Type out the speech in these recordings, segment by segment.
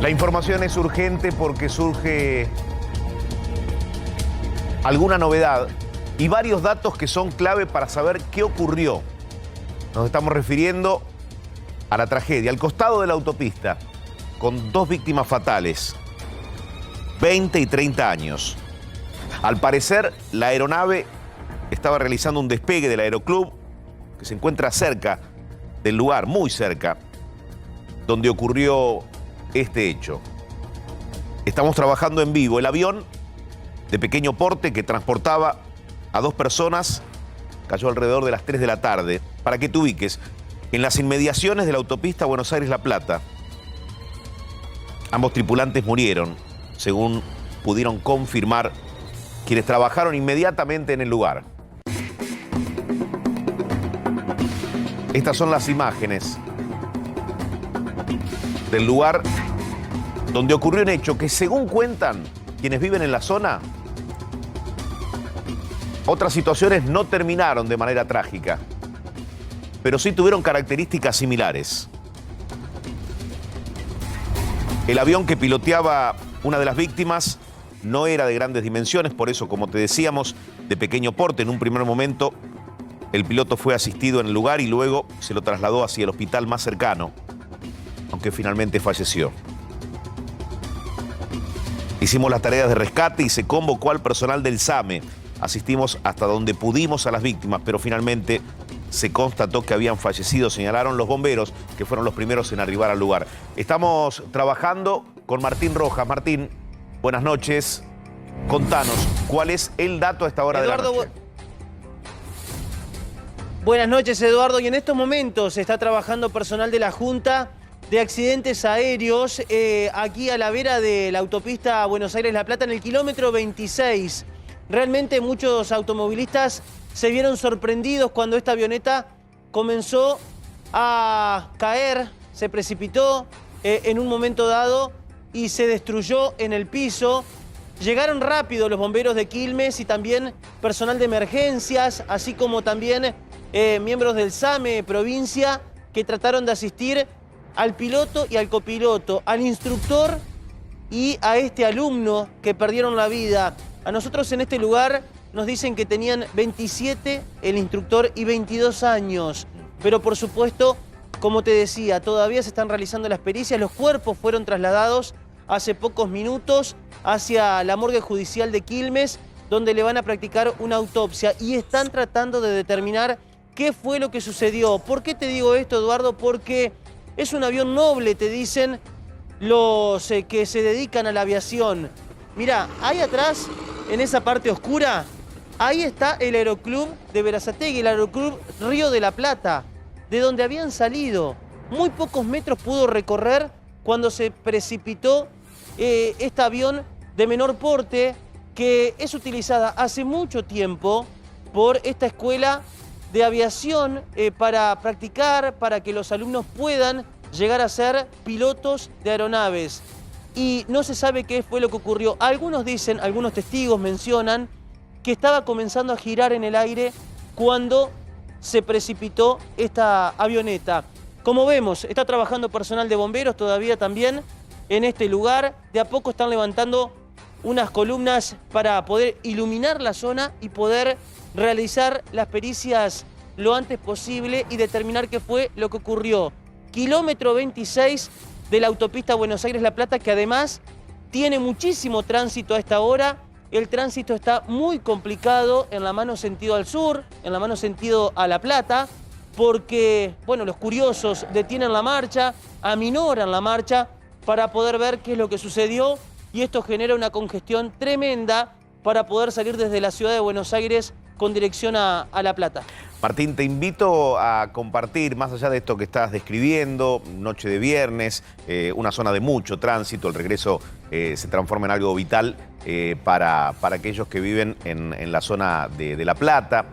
La información es urgente porque surge alguna novedad y varios datos que son clave para saber qué ocurrió. Nos estamos refiriendo a la tragedia, al costado de la autopista, con 2 víctimas fatales, 20 y 30 años. Al parecer, la aeronave estaba realizando un despegue del aeroclub que se encuentra cerca del lugar, muy cerca, donde ocurrió este hecho. Estamos trabajando en vivo. El avión de pequeño porte que transportaba a 2 personas cayó alrededor de las 3 de la tarde. Para que te ubiques, en las inmediaciones de la autopista Buenos Aires-La Plata, ambos tripulantes murieron, según pudieron confirmar quienes trabajaron inmediatamente en el lugar. Estas son las imágenes del lugar donde ocurrió un hecho que, según cuentan quienes viven en la zona, otras situaciones no terminaron de manera trágica, pero sí tuvieron características similares. El avión que piloteaba una de las víctimas no era de grandes dimensiones, por eso, como te decíamos, de pequeño porte. En un primer momento, el piloto fue asistido en el lugar y luego se lo trasladó hacia el hospital más cercano, aunque finalmente falleció. Hicimos las tareas de rescate y se convocó al personal del SAME. Asistimos hasta donde pudimos a las víctimas, pero finalmente se constató que habían fallecido, señalaron los bomberos, que fueron los primeros en arribar al lugar. Estamos trabajando con Martín Rojas. Martín, buenas noches. Contanos, ¿cuál es el dato a esta hora de la noche? Buenas noches, Eduardo. Y en estos momentos está trabajando personal de la Junta de Accidentes Aéreos aquí a la vera de la autopista Buenos Aires-La Plata, en el kilómetro 26. Realmente muchos automovilistas se vieron sorprendidos cuando esta avioneta comenzó a caer, se precipitó en un momento dado y se destruyó en el piso. Llegaron rápido los bomberos de Quilmes y también personal de emergencias, así como también miembros del SAME provincia, que trataron de asistir al piloto y al copiloto, al instructor y a este alumno que perdieron la vida. A nosotros en este lugar nos dicen que tenían 27 el instructor y 22 años. Pero por supuesto, como te decía, todavía se están realizando las pericias. Los cuerpos fueron trasladados hace pocos minutos hacia la morgue judicial de Quilmes, donde le van a practicar una autopsia y están tratando de determinar qué fue lo que sucedió. ¿Por qué te digo esto, Eduardo? Porque es un avión noble, te dicen los que se dedican a la aviación. Mirá, ahí atrás, en esa parte oscura, ahí está el aeroclub de Berazategui, el aeroclub Río de la Plata, de donde habían salido. Muy pocos metros pudo recorrer cuando se precipitó este avión de menor porte, que es utilizada hace mucho tiempo por esta escuela de aviación para practicar, para que los alumnos puedan llegar a ser pilotos de aeronaves. Y no se sabe qué fue lo que ocurrió. Algunos dicen, algunos testigos mencionan que estaba comenzando a girar en el aire cuando se precipitó esta avioneta. Como vemos, está trabajando personal de bomberos todavía también en este lugar. De a poco están levantando unas columnas para poder iluminar la zona y poder realizar las pericias lo antes posible y determinar qué fue lo que ocurrió. Kilómetro 26 de la autopista Buenos Aires-La Plata, que además tiene muchísimo tránsito a esta hora. El tránsito está muy complicado en la mano sentido al sur, en la mano sentido a La Plata, porque, bueno, los curiosos detienen la marcha, aminoran la marcha para poder ver qué es lo que sucedió, y esto genera una congestión tremenda para poder salir desde la ciudad de Buenos Aires con dirección a La Plata. Martín, te invito a compartir, más allá de esto que estás describiendo, noche de viernes, una zona de mucho tránsito, el regreso se transforma en algo vital para aquellos que viven en la zona de La Plata.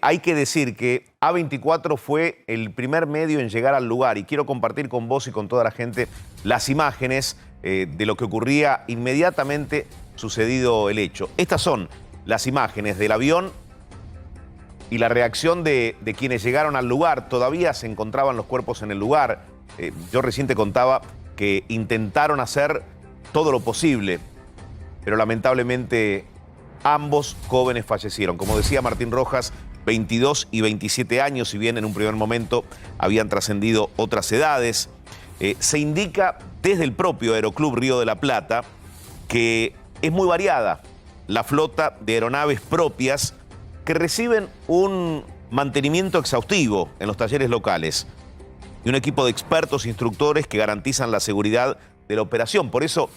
Hay que decir que A24 fue el primer medio en llegar al lugar y quiero compartir con vos y con toda la gente las imágenes de lo que ocurría inmediatamente sucedido el hecho. Estas son las imágenes del avión y la reacción de quienes llegaron al lugar. Todavía se encontraban los cuerpos en el lugar. Yo recién te contaba que intentaron hacer todo lo posible, pero lamentablemente ambos jóvenes fallecieron. Como decía Martín Rojas, 22 y 27 años, si bien en un primer momento habían trascendido otras edades. Se indica desde el propio Aeroclub Río de la Plata que es muy variada la flota de aeronaves propias que reciben un mantenimiento exhaustivo en los talleres locales y un equipo de expertos e instructores que garantizan la seguridad de la operación. Por eso,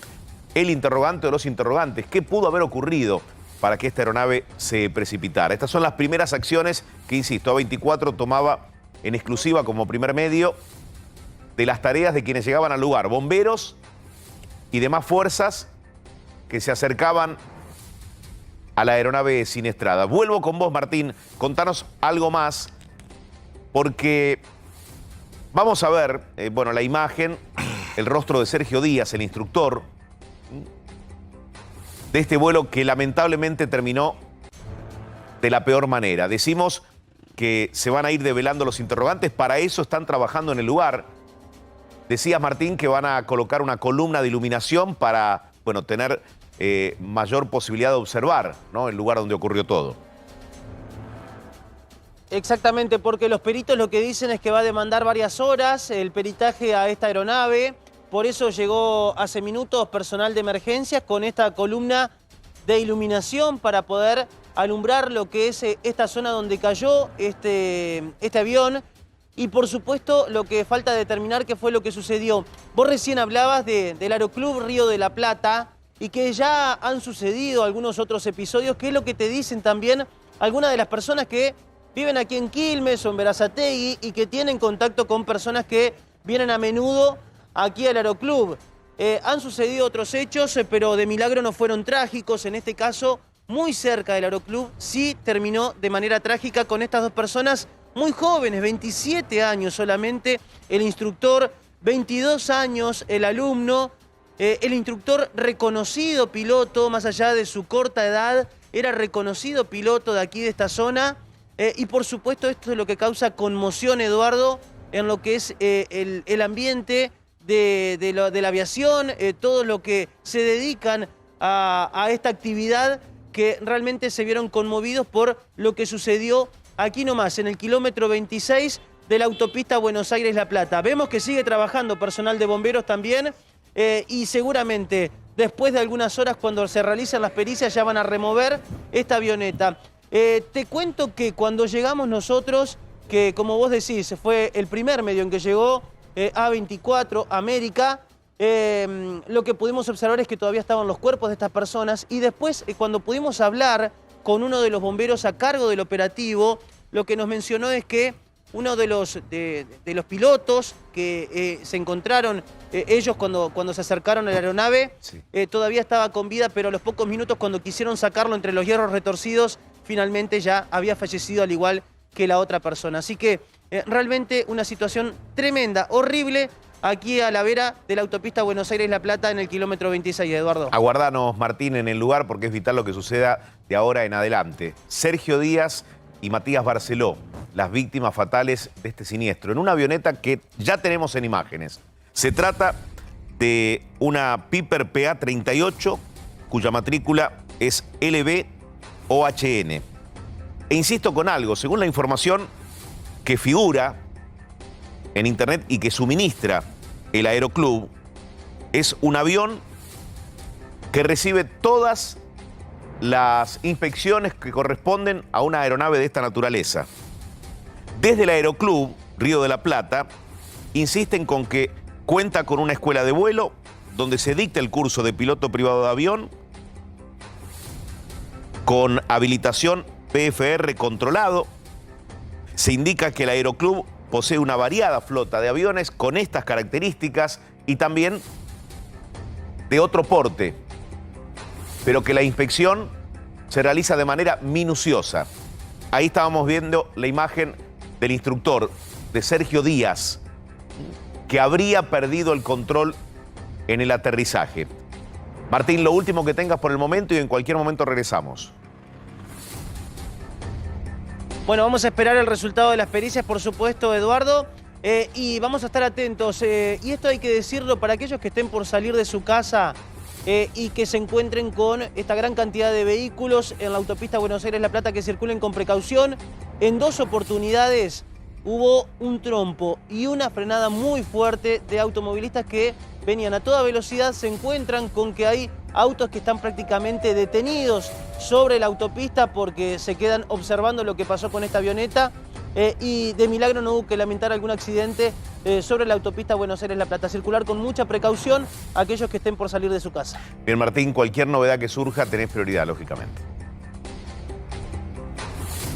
el interrogante o los interrogantes, ¿qué pudo haber ocurrido para que esta aeronave se precipitara? Estas son las primeras acciones que, insisto, A24 tomaba en exclusiva como primer medio de las tareas de quienes llegaban al lugar, bomberos y demás fuerzas que se acercaban a la aeronave siniestrada. Vuelvo con vos, Martín, contanos algo más, porque vamos a ver, bueno, la imagen, el rostro de Sergio Díaz, el instructor de este vuelo que lamentablemente terminó de la peor manera. Decimos que se van a ir develando los interrogantes, para eso están trabajando en el lugar. Decías, Martín, que van a colocar una columna de iluminación para, bueno, tener mayor posibilidad de observar, ¿no?, el lugar donde ocurrió todo. Exactamente, porque los peritos lo que dicen es que va a demandar varias horas el peritaje a esta aeronave. Por eso llegó hace minutos personal de emergencias con esta columna de iluminación para poder alumbrar lo que es esta zona donde cayó este avión. Y por supuesto lo que falta determinar qué fue lo que sucedió. Vos recién hablabas del Aeroclub Río de la Plata y que ya han sucedido algunos otros episodios. ¿Qué es lo que te dicen también algunas de las personas que viven aquí en Quilmes o en Berazategui y que tienen contacto con personas que vienen a menudo aquí al Aeroclub? Han sucedido otros hechos, pero de milagro no fueron trágicos. En este caso, muy cerca del Aeroclub, sí terminó de manera trágica con estas dos personas muy jóvenes, 27 años solamente, el instructor, 22 años el alumno. El instructor, reconocido piloto, más allá de su corta edad, era reconocido piloto de aquí, de esta zona. Y por supuesto esto es lo que causa conmoción, Eduardo, en lo que es el ambiente de la aviación, todo lo que se dedican a esta actividad, que realmente se vieron conmovidos por lo que sucedió aquí nomás, en el kilómetro 26 de la autopista Buenos Aires-La Plata. Vemos que sigue trabajando personal de bomberos también, y seguramente después de algunas horas, cuando se realicen las pericias, ya van a remover esta avioneta. Te cuento que cuando llegamos nosotros, que como vos decís, fue el primer medio en que llegó A24 América, lo que pudimos observar es que todavía estaban los cuerpos de estas personas, y después cuando pudimos hablar con uno de los bomberos a cargo del operativo, lo que nos mencionó es que uno de los pilotos que se encontraron ellos cuando se acercaron a la aeronave, sí, todavía estaba con vida, pero a los pocos minutos, cuando quisieron sacarlo entre los hierros retorcidos, finalmente ya había fallecido, al igual que la otra persona. Así que realmente una situación tremenda, horrible, aquí a la vera de la autopista Buenos Aires-La Plata, en el kilómetro 26, Eduardo. Aguardanos, Martín, en el lugar, porque es vital lo que suceda de ahora en adelante. Sergio Díaz y Matías Barceló, las víctimas fatales de este siniestro, en una avioneta que ya tenemos en imágenes. Se trata de una Piper PA-38, cuya matrícula es LB-OHN. E insisto con algo, según la información que figura en internet y que suministra el Aeroclub, es un avión que recibe todas las inspecciones que corresponden a una aeronave de esta naturaleza. Desde el Aeroclub Río de la Plata insisten con que cuenta con una escuela de vuelo donde se dicta el curso de piloto privado de avión con habilitación PFR controlado. Se indica que el Aeroclub posee una variada flota de aviones con estas características y también de otro porte, pero que la inspección se realiza de manera minuciosa. Ahí estábamos viendo la imagen del instructor, de Sergio Díaz, que habría perdido el control en el aterrizaje. Martín, lo último que tengas por el momento, y en cualquier momento regresamos. Bueno, vamos a esperar el resultado de las pericias, por supuesto, Eduardo. Y vamos a estar atentos. Y esto hay que decirlo para aquellos que estén por salir de su casa y que se encuentren con esta gran cantidad de vehículos en la autopista Buenos Aires-La Plata, que circulen con precaución. En 2 oportunidades hubo un trompo y una frenada muy fuerte de automovilistas que venían a toda velocidad. Se encuentran con que hay autos que están prácticamente detenidos sobre la autopista porque se quedan observando lo que pasó con esta avioneta. Y de milagro no hubo que lamentar algún accidente sobre la autopista Buenos Aires-La Plata. Circular con mucha precaución a aquellos que estén por salir de su casa. Bien, Martín, cualquier novedad que surja tenés prioridad, lógicamente.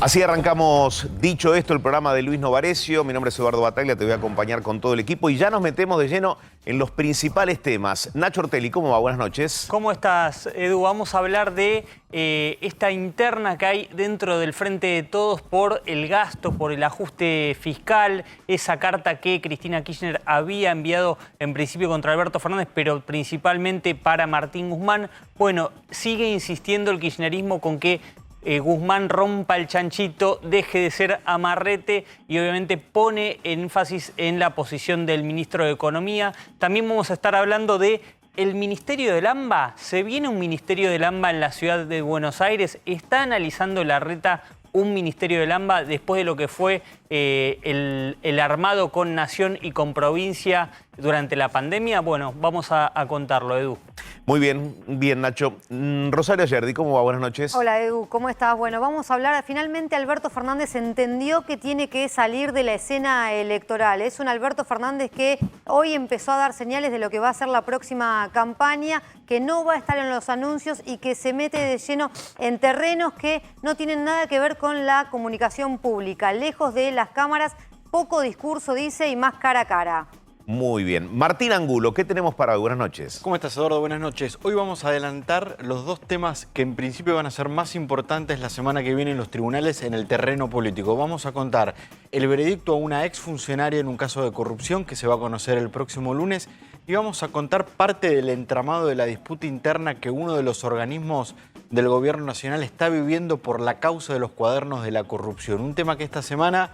Así arrancamos, dicho esto, el programa de Luis Novarecio. Mi nombre es Eduardo Bataglia, te voy a acompañar con todo el equipo y ya nos metemos de lleno en los principales temas. Nacho Ortelli, ¿cómo va? Buenas noches. ¿Cómo estás, Edu? Vamos a hablar de esta interna que hay dentro del Frente de Todos por el gasto, por el ajuste fiscal, esa carta que Cristina Kirchner había enviado en principio contra Alberto Fernández, pero principalmente para Martín Guzmán. Bueno, sigue insistiendo el kirchnerismo con que Guzmán rompa el chanchito, deje de ser amarrete y obviamente pone énfasis en la posición del ministro de Economía. También vamos a estar hablando de el Ministerio del AMBA. ¿Se viene un Ministerio del AMBA en la ciudad de Buenos Aires? ¿Está analizando Larreta un Ministerio del AMBA después de lo que fue el armado con Nación y con provincia durante la pandemia? Bueno, vamos a contarlo, Edu. Muy bien, Nacho. Rosario Ayerdi, ¿cómo va? Buenas noches. Hola, Edu, ¿cómo estás? Bueno, vamos a hablar. Finalmente Alberto Fernández entendió que tiene que salir de la escena electoral. Es un Alberto Fernández que hoy empezó a dar señales de lo que va a ser la próxima campaña, que no va a estar en los anuncios y que se mete de lleno en terrenos que no tienen nada que ver con la comunicación pública. Lejos de las cámaras, poco discurso, dice, y más cara a cara. Muy bien. Martín Angulo, ¿qué tenemos para hoy? Buenas noches. ¿Cómo estás, Eduardo? Buenas noches. Hoy vamos a adelantar los 2 temas que en principio van a ser más importantes la semana que viene en los tribunales en el terreno político. Vamos a contar el veredicto a una exfuncionaria en un caso de corrupción que se va a conocer el próximo lunes y vamos a contar parte del entramado de la disputa interna que uno de los organismos del gobierno nacional está viviendo por la causa de los cuadernos de la corrupción. Un tema que esta semana,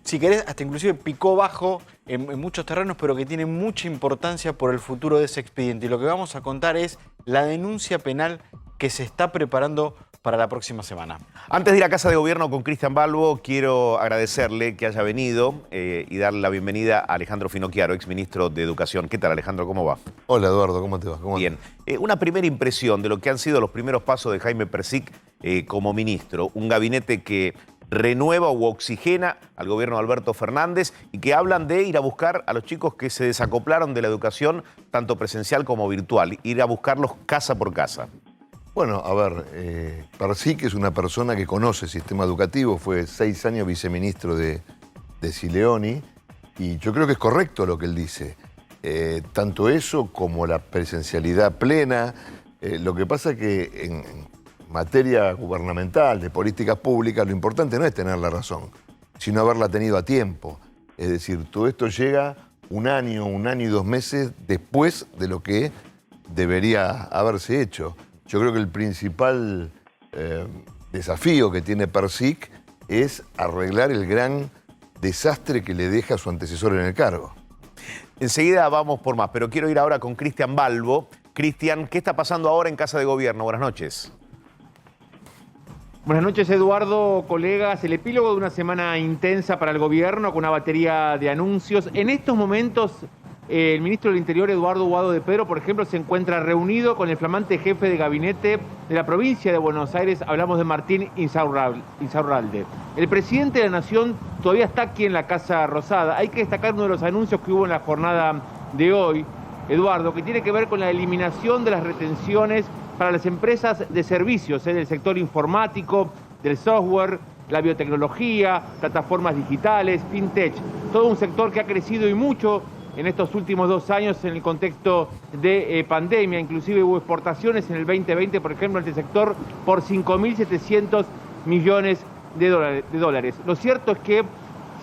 si querés, hasta inclusive picó bajo en muchos terrenos, pero que tiene mucha importancia por el futuro de ese expediente. Y lo que vamos a contar es la denuncia penal que se está preparando para la próxima semana. Antes de ir a Casa de Gobierno con Cristian Balbo, quiero agradecerle que haya venido y darle la bienvenida a Alejandro Finocchiaro, exministro de Educación. ¿Qué tal, Alejandro? ¿Cómo va? Hola, Eduardo, ¿cómo te va? Bien. Una primera impresión de lo que han sido los primeros pasos de Jaime Persic como ministro. Un gabinete que renueva u oxigena al gobierno de Alberto Fernández y que hablan de ir a buscar a los chicos que se desacoplaron de la educación, tanto presencial como virtual, ir a buscarlos casa por casa. Bueno, a ver, Persic es una persona que conoce el sistema educativo, fue 6 años viceministro de Sileoni y yo creo que es correcto lo que él dice. Tanto eso como la presencialidad plena. Lo que pasa es que en materia gubernamental, de políticas públicas, lo importante no es tener la razón, sino haberla tenido a tiempo. Es decir, todo esto llega un año y 2 meses después de lo que debería haberse hecho. Yo creo que el principal desafío que tiene Persic es arreglar el gran desastre que le deja a su antecesor en el cargo. Enseguida vamos por más, pero quiero ir ahora con Cristian Balbo. Cristian, ¿qué está pasando ahora en Casa de Gobierno? Buenas noches. Buenas noches, Eduardo, colegas. El epílogo de una semana intensa para el gobierno con una batería de anuncios. En estos momentos, el ministro del Interior, Eduardo Guado de Pedro, por ejemplo, se encuentra reunido con el flamante jefe de gabinete de la provincia de Buenos Aires. Hablamos de Martín Insaurralde. El presidente de la Nación todavía está aquí en la Casa Rosada. Hay que destacar uno de los anuncios que hubo en la jornada de hoy, Eduardo, que tiene que ver con la eliminación de las retenciones para las empresas de servicios, del sector informático, del software, la biotecnología, plataformas digitales, fintech. Todo un sector que ha crecido y mucho en estos últimos 2 años en el contexto de pandemia. Inclusive hubo exportaciones en el 2020, por ejemplo, en este sector por 5.700 millones de dólares. Lo cierto es que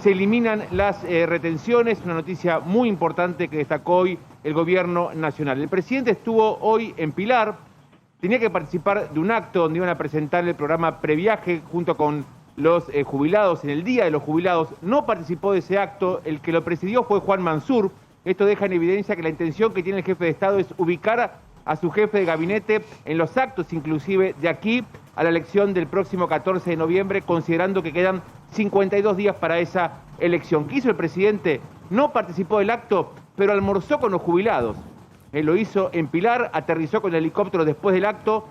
se eliminan las retenciones, una noticia muy importante que destacó hoy el gobierno nacional. El presidente estuvo hoy en Pilar, tenía que participar de un acto donde iban a presentar el programa Previaje junto con los jubilados, en el Día de los Jubilados. No participó de ese acto, el que lo presidió fue Juan Mansur. Esto deja en evidencia que la intención que tiene el jefe de Estado es ubicar a su jefe de gabinete en los actos, inclusive de aquí a la elección del próximo 14 de noviembre, considerando que quedan 52 días para esa elección. ¿Qué hizo el presidente? No participó del acto, pero almorzó con los jubilados. Él lo hizo en Pilar, aterrizó con el helicóptero después del acto.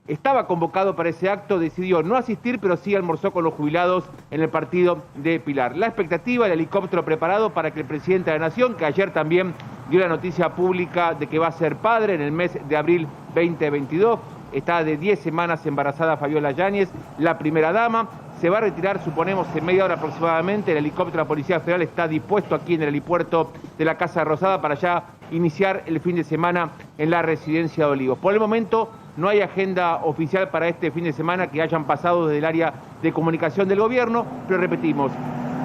Estaba convocado para ese acto, decidió no asistir, pero sí almorzó con los jubilados en el partido de Pilar. La expectativa, el helicóptero preparado para que el presidente de la Nación, que ayer también dio la noticia pública de que va a ser padre en el mes de abril 2022, está de 10 semanas embarazada Fabiola Yáñez, la primera dama, se va a retirar, suponemos, en media hora aproximadamente. El helicóptero de la Policía Federal está dispuesto aquí en el helipuerto de la Casa Rosada para ya iniciar el fin de semana en la residencia de Olivos. Por el momento no hay agenda oficial para este fin de semana que hayan pasado desde el área de comunicación del gobierno, pero repetimos,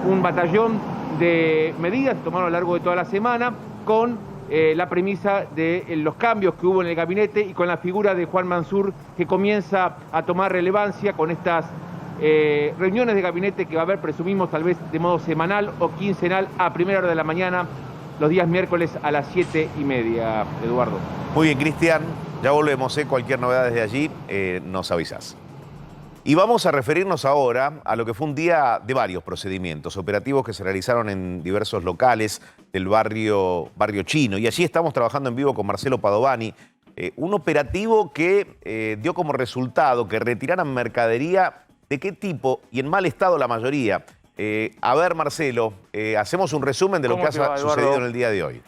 un batallón de medidas tomaron a lo largo de toda la semana con la premisa de los cambios que hubo en el gabinete y con la figura de Juan Mansur, que comienza a tomar relevancia con estas reuniones de gabinete que va a haber, presumimos, tal vez de modo semanal o quincenal a primera hora de la mañana, los días miércoles a las 7:30, Eduardo. Muy bien, Cristian, ya volvemos, cualquier novedad desde allí nos avisás. Y vamos a referirnos ahora a lo que fue un día de varios procedimientos operativos que se realizaron en diversos locales del barrio Chino. Y allí estamos trabajando en vivo con Marcelo Padovani. Un operativo que dio como resultado que retiraran mercadería. ¿De qué tipo? Y en mal estado la mayoría. A ver, Marcelo, hacemos un resumen de lo que ha sucedido en el día de hoy.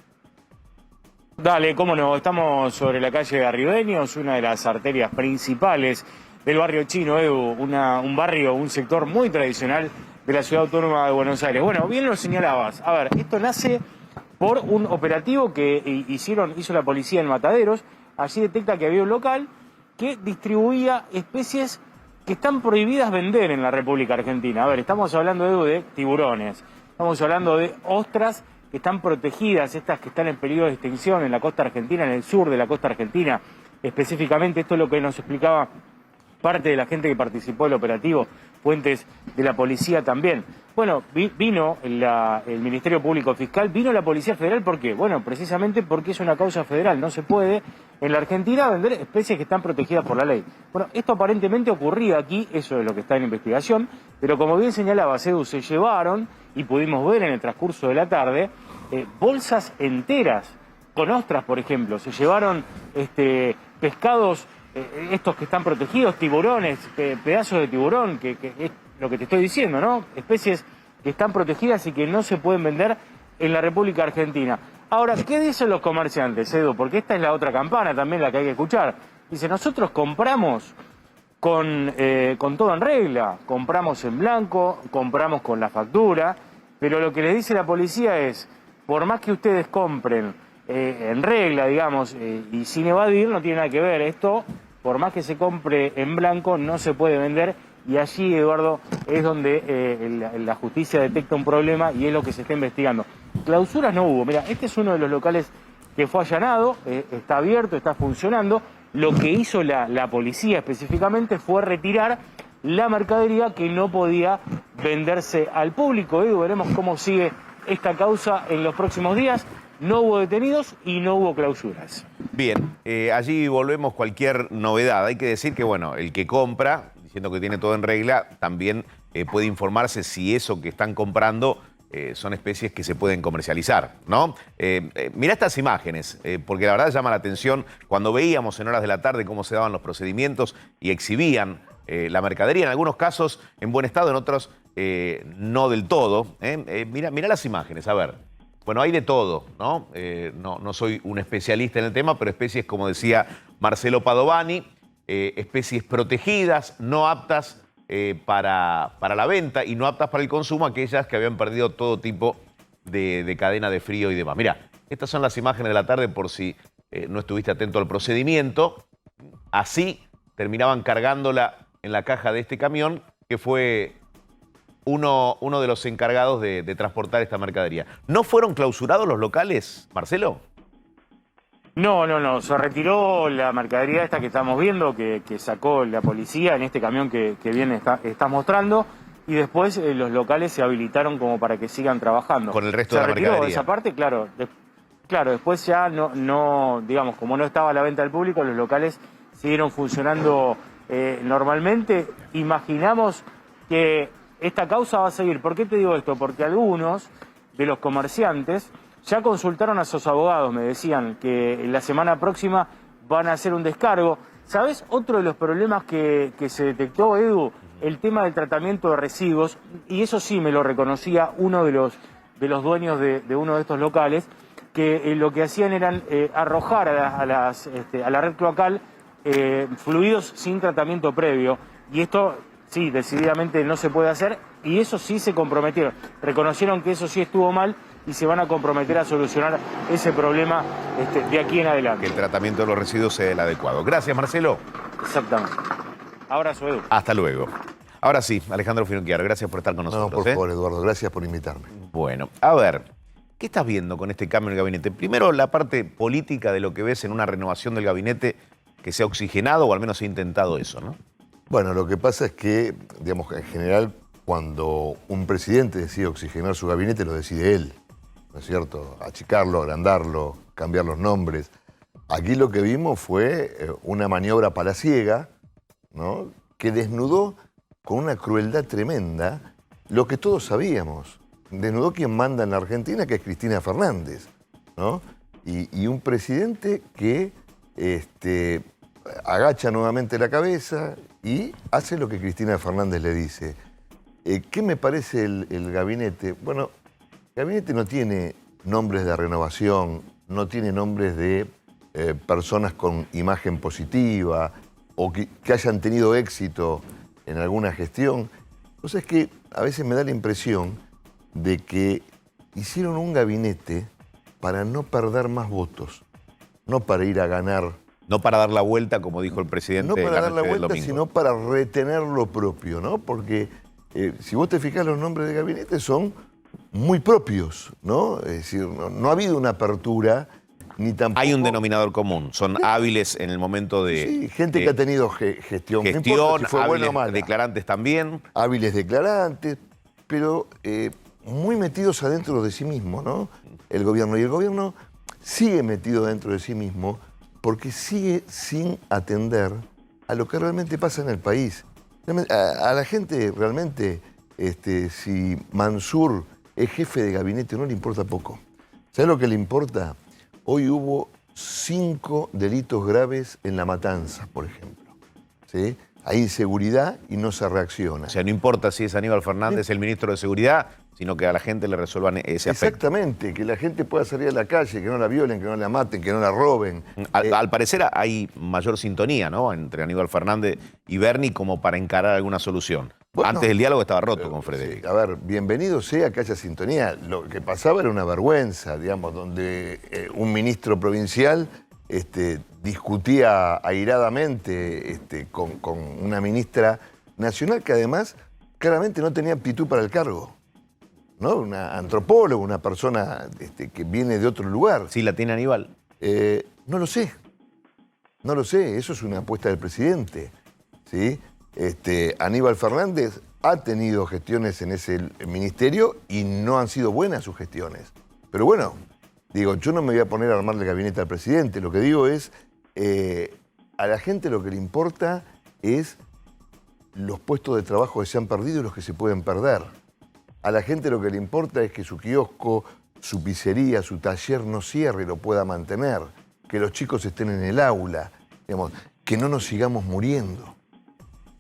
Dale, cómo no. Estamos sobre la calle de Arribeños, una de las arterias principales del barrio Chino, Edu, un barrio, un sector muy tradicional de la Ciudad Autónoma de Buenos Aires. Bueno, bien lo señalabas. A ver, esto nace por un operativo que hizo la policía en Mataderos. Allí detecta que había un local que distribuía especies que están prohibidas vender en la República Argentina. A ver, estamos hablando, Edu, de tiburones, estamos hablando de ostras que están protegidas, estas que están en peligro de extinción en la costa argentina, en el sur de la costa argentina. Específicamente, esto es lo que nos explicaba parte de la gente que participó del operativo, fuentes de la policía también. Bueno, vino el Ministerio Público Fiscal, vino la Policía Federal, ¿por qué? Bueno, precisamente porque es una causa federal, no se puede en la Argentina vender especies que están protegidas por la ley. Bueno, esto aparentemente ocurría aquí, eso es lo que está en investigación, pero como bien señalaba Edu, se llevaron, y pudimos ver en el transcurso de la tarde, bolsas enteras con ostras, por ejemplo. Se llevaron pescados, estos que están protegidos, tiburones, pedazos de tiburón, que es lo que te estoy diciendo, ¿no? Especies que están protegidas y que no se pueden vender en la República Argentina. Ahora, ¿qué dicen los comerciantes, Edu? Porque esta es la otra campana también la que hay que escuchar. Dice, nosotros compramos con todo en regla, compramos en blanco, compramos con la factura, pero lo que les dice la policía es, por más que ustedes compren en regla, digamos, y sin evadir, no tiene nada que ver. Esto, por más que se compre en blanco, no se puede vender. Y allí, Eduardo, es donde la justicia detecta un problema y es lo que se está investigando. Clausuras no hubo. Mira, este es uno de los locales que fue allanado, está abierto, está funcionando. Lo que hizo la policía específicamente fue retirar la mercadería que no podía venderse al público. Edu, veremos cómo sigue esta causa en los próximos días. No hubo detenidos y no hubo clausuras. Bien, allí volvemos cualquier novedad. Hay que decir que, bueno, el que compra, diciendo que tiene todo en regla, también puede informarse si eso que están comprando son especies que se pueden comercializar, ¿no? Mirá estas imágenes, porque la verdad llama la atención cuando veíamos en horas de la tarde cómo se daban los procedimientos y exhibían la mercadería, en algunos casos en buen estado, en otros no del todo. Mirá las imágenes, a ver. Bueno, hay de todo, ¿no? No soy un especialista en el tema, pero especies, como decía Marcelo Padovani, especies protegidas, no aptas para la venta y no aptas para el consumo, aquellas que habían perdido todo tipo de cadena de frío y demás. Mirá, estas son las imágenes de la tarde por si no estuviste atento al procedimiento. Así terminaban cargándola en la caja de este camión, que fue uno de los encargados de transportar esta mercadería. ¿No fueron clausurados los locales, Marcelo? No, se retiró la mercadería esta que estamos viendo, que sacó la policía en este camión que bien está mostrando, y después los locales se habilitaron como para que sigan trabajando. Con el resto de la mercadería. Se retiró mercadería. esa parte, claro, después ya no, digamos, como no estaba a la venta al público, los locales siguieron funcionando normalmente. Imaginamos que esta causa va a seguir. ¿Por qué te digo esto? Porque algunos de los comerciantes ya consultaron a sus abogados, me decían que la semana próxima van a hacer un descargo. ¿Sabés? Otro de los problemas que se detectó, Edu, el tema del tratamiento de residuos, y eso sí me lo reconocía uno de los dueños de uno de estos locales, que lo que hacían eran arrojar a la red cloacal fluidos sin tratamiento previo, y esto sí, decididamente no se puede hacer, y eso sí se comprometieron. Reconocieron que eso sí estuvo mal y se van a comprometer a solucionar ese problema de aquí en adelante. Que el tratamiento de los residuos sea el adecuado. Gracias, Marcelo. Exactamente. Abrazo, Edu. Hasta luego. Ahora sí, Alejandro Finocchiaro, gracias por estar con nosotros. No, por favor, Eduardo, gracias por invitarme. Bueno, a ver, ¿qué estás viendo con este cambio en el gabinete? Primero, la parte política de lo que ves en una renovación del gabinete que se ha oxigenado, o al menos se ha intentado eso, ¿no? Bueno, lo que pasa es que, digamos, en general, cuando un presidente decide oxigenar su gabinete, lo decide él, ¿no es cierto? Achicarlo, agrandarlo, cambiar los nombres. Aquí lo que vimos fue una maniobra palaciega, ¿no? Que desnudó con una crueldad tremenda lo que todos sabíamos. Desnudó quien manda en la Argentina, que es Cristina Fernández, ¿no? Y un presidente que agacha nuevamente la cabeza y hace lo que Cristina Fernández le dice. ¿Qué me parece el gabinete? Bueno, el gabinete no tiene nombres de renovación, no tiene nombres de personas con imagen positiva o que hayan tenido éxito en alguna gestión. Entonces es que a veces me da la impresión de que hicieron un gabinete para no perder más votos, no para ir a ganar. No para dar la vuelta, como dijo el presidente. No para dar la noche del vuelta, domingo. sino para retener lo propio, ¿no? Porque si vos te fijás, los nombres de gabinete son muy propios, ¿no? Es decir, no ha habido una apertura, ni tampoco... Hay un denominador común, son hábiles en el momento de... Sí, gente que ha tenido gestión. No Gestión, importa si fue buena hábiles o mala. declarantes también. Hábiles declarantes, pero muy metidos adentro de sí mismo, ¿no? El gobierno. Y el gobierno sigue metido dentro de sí mismo porque sigue sin atender a lo que realmente pasa en el país. A la gente realmente, si Mansur es jefe de gabinete, no le importa poco. ¿Sabes lo que le importa? Hoy hubo 5 delitos graves en La Matanza, por ejemplo. ¿Sí? Hay inseguridad y no se reacciona. O sea, no importa si es Aníbal Fernández el ministro de Seguridad, sino que a la gente le resuelvan ese aspecto. Exactamente, que la gente pueda salir a la calle, que no la violen, que no la maten, que no la roben. Al parecer hay mayor sintonía, ¿no?, entre Aníbal Fernández y Bernie como para encarar alguna solución. Bueno, antes del diálogo estaba roto con Frederick. Sí, a ver, bienvenido sea que haya sintonía. Lo que pasaba era una vergüenza, digamos, donde un ministro provincial discutía airadamente con una ministra nacional que además claramente no tenía aptitud para el cargo, ¿no? Una antropóloga, una persona que viene de otro lugar. ¿Sí la tiene Aníbal? No lo sé. No lo sé. Eso es una apuesta del presidente, ¿sí? Aníbal Fernández ha tenido gestiones en ese ministerio y no han sido buenas sus gestiones. Pero bueno, digo, yo no me voy a poner a armarle el gabinete al presidente. Lo que digo es, a la gente lo que le importa es los puestos de trabajo que se han perdido y los que se pueden perder. A la gente lo que le importa es que su kiosco, su pizzería, su taller no cierre y lo pueda mantener. Que los chicos estén en el aula, digamos, que no nos sigamos muriendo.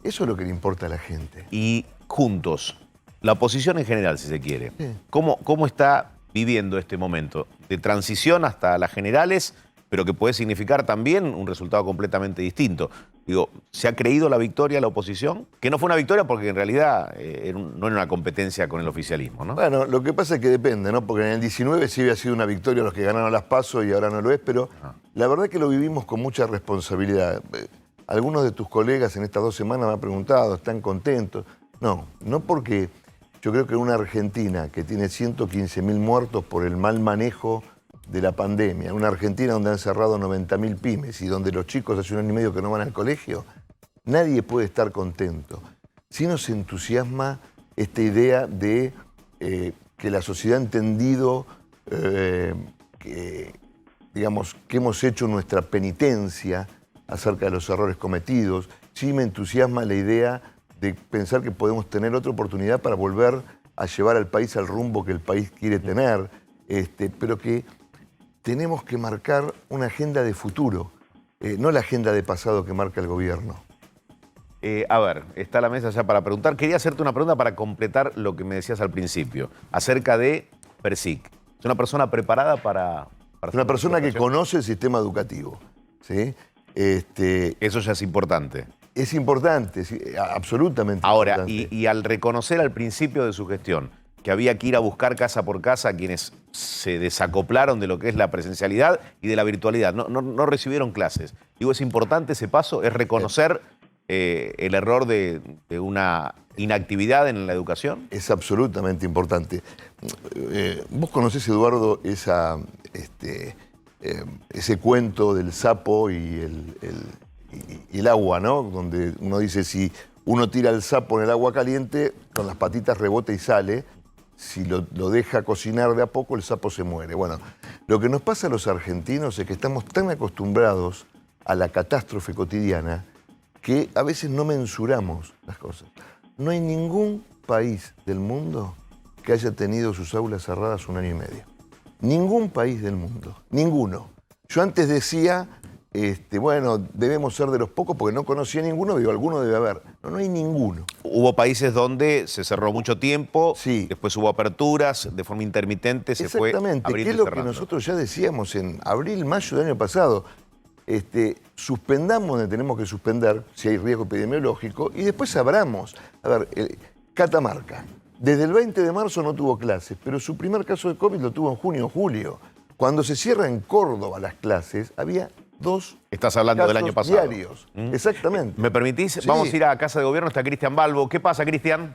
Eso es lo que le importa a la gente. Y juntos, la oposición en general, si se quiere, Sí. ¿Cómo está viviendo este momento? De transición hasta las generales, pero que puede significar también un resultado completamente distinto. Digo, ¿se ha creído la victoria la oposición? Que no fue una victoria porque en realidad no era una competencia con el oficialismo, ¿no? Bueno, lo que pasa es que depende, ¿no? Porque en el 19 sí había sido una victoria los que ganaron las PASO y ahora no lo es, pero la verdad es que lo vivimos con mucha responsabilidad. Algunos de tus colegas en estas 2 semanas me han preguntado, ¿están contentos? No porque yo creo que una Argentina que tiene 115.000 muertos por el mal manejo de la pandemia, una Argentina donde han cerrado 90.000 pymes y donde los chicos hace 1 año y medio que no van al colegio, nadie puede estar contento. Sí nos entusiasma esta idea de que la sociedad ha entendido que hemos hecho nuestra penitencia acerca de los errores cometidos. Sí me entusiasma la idea de pensar que podemos tener otra oportunidad para volver a llevar al país al rumbo que el país quiere tener, pero que tenemos que marcar una agenda de futuro, no la agenda de pasado que marca el gobierno. A ver, está la mesa ya para preguntar. Quería hacerte una pregunta para completar lo que me decías al principio, acerca de Persic. ¿Es una persona preparada para una persona que conoce el sistema educativo, ¿sí? Eso ya es importante. Es importante, sí, absolutamente Ahora, importante. y al reconocer al principio de su gestión que había que ir a buscar casa por casa a quienes se desacoplaron de lo que es la presencialidad y de la virtualidad, no recibieron clases. Digo, es importante ese paso, es reconocer el error de una inactividad en la educación. Es absolutamente importante. Vos conocés, Eduardo, ese cuento del sapo y el agua, ¿no? Donde uno dice, si uno tira el sapo en el agua caliente, con las patitas rebota y sale. Si lo deja cocinar de a poco, el sapo se muere. Bueno, lo que nos pasa a los argentinos es que estamos tan acostumbrados a la catástrofe cotidiana que a veces no mensuramos las cosas. No hay ningún país del mundo que haya tenido sus aulas cerradas 1 año y medio. Ningún país del mundo, ninguno. Yo antes decía, bueno, debemos ser de los pocos porque no conocía ninguno, digo, alguno debe haber. No hay ninguno. Hubo países donde se cerró mucho tiempo, sí. Después hubo aperturas, de forma intermitente se fue abriendo y cerrando. Exactamente, que es lo que nosotros ya decíamos en abril, mayo del año pasado. Suspendamos donde tenemos que suspender, si hay riesgo epidemiológico, y después abramos. A ver, Catamarca, desde el 20 de marzo no tuvo clases, pero su primer caso de COVID lo tuvo en junio o julio. Cuando se cierra en Córdoba las clases, había 2 Estás hablando del año pasado. Diarios. Exactamente. ¿Me permitís? Sí. Vamos a ir a Casa de Gobierno, está Cristian Balbo. ¿Qué pasa, Cristian?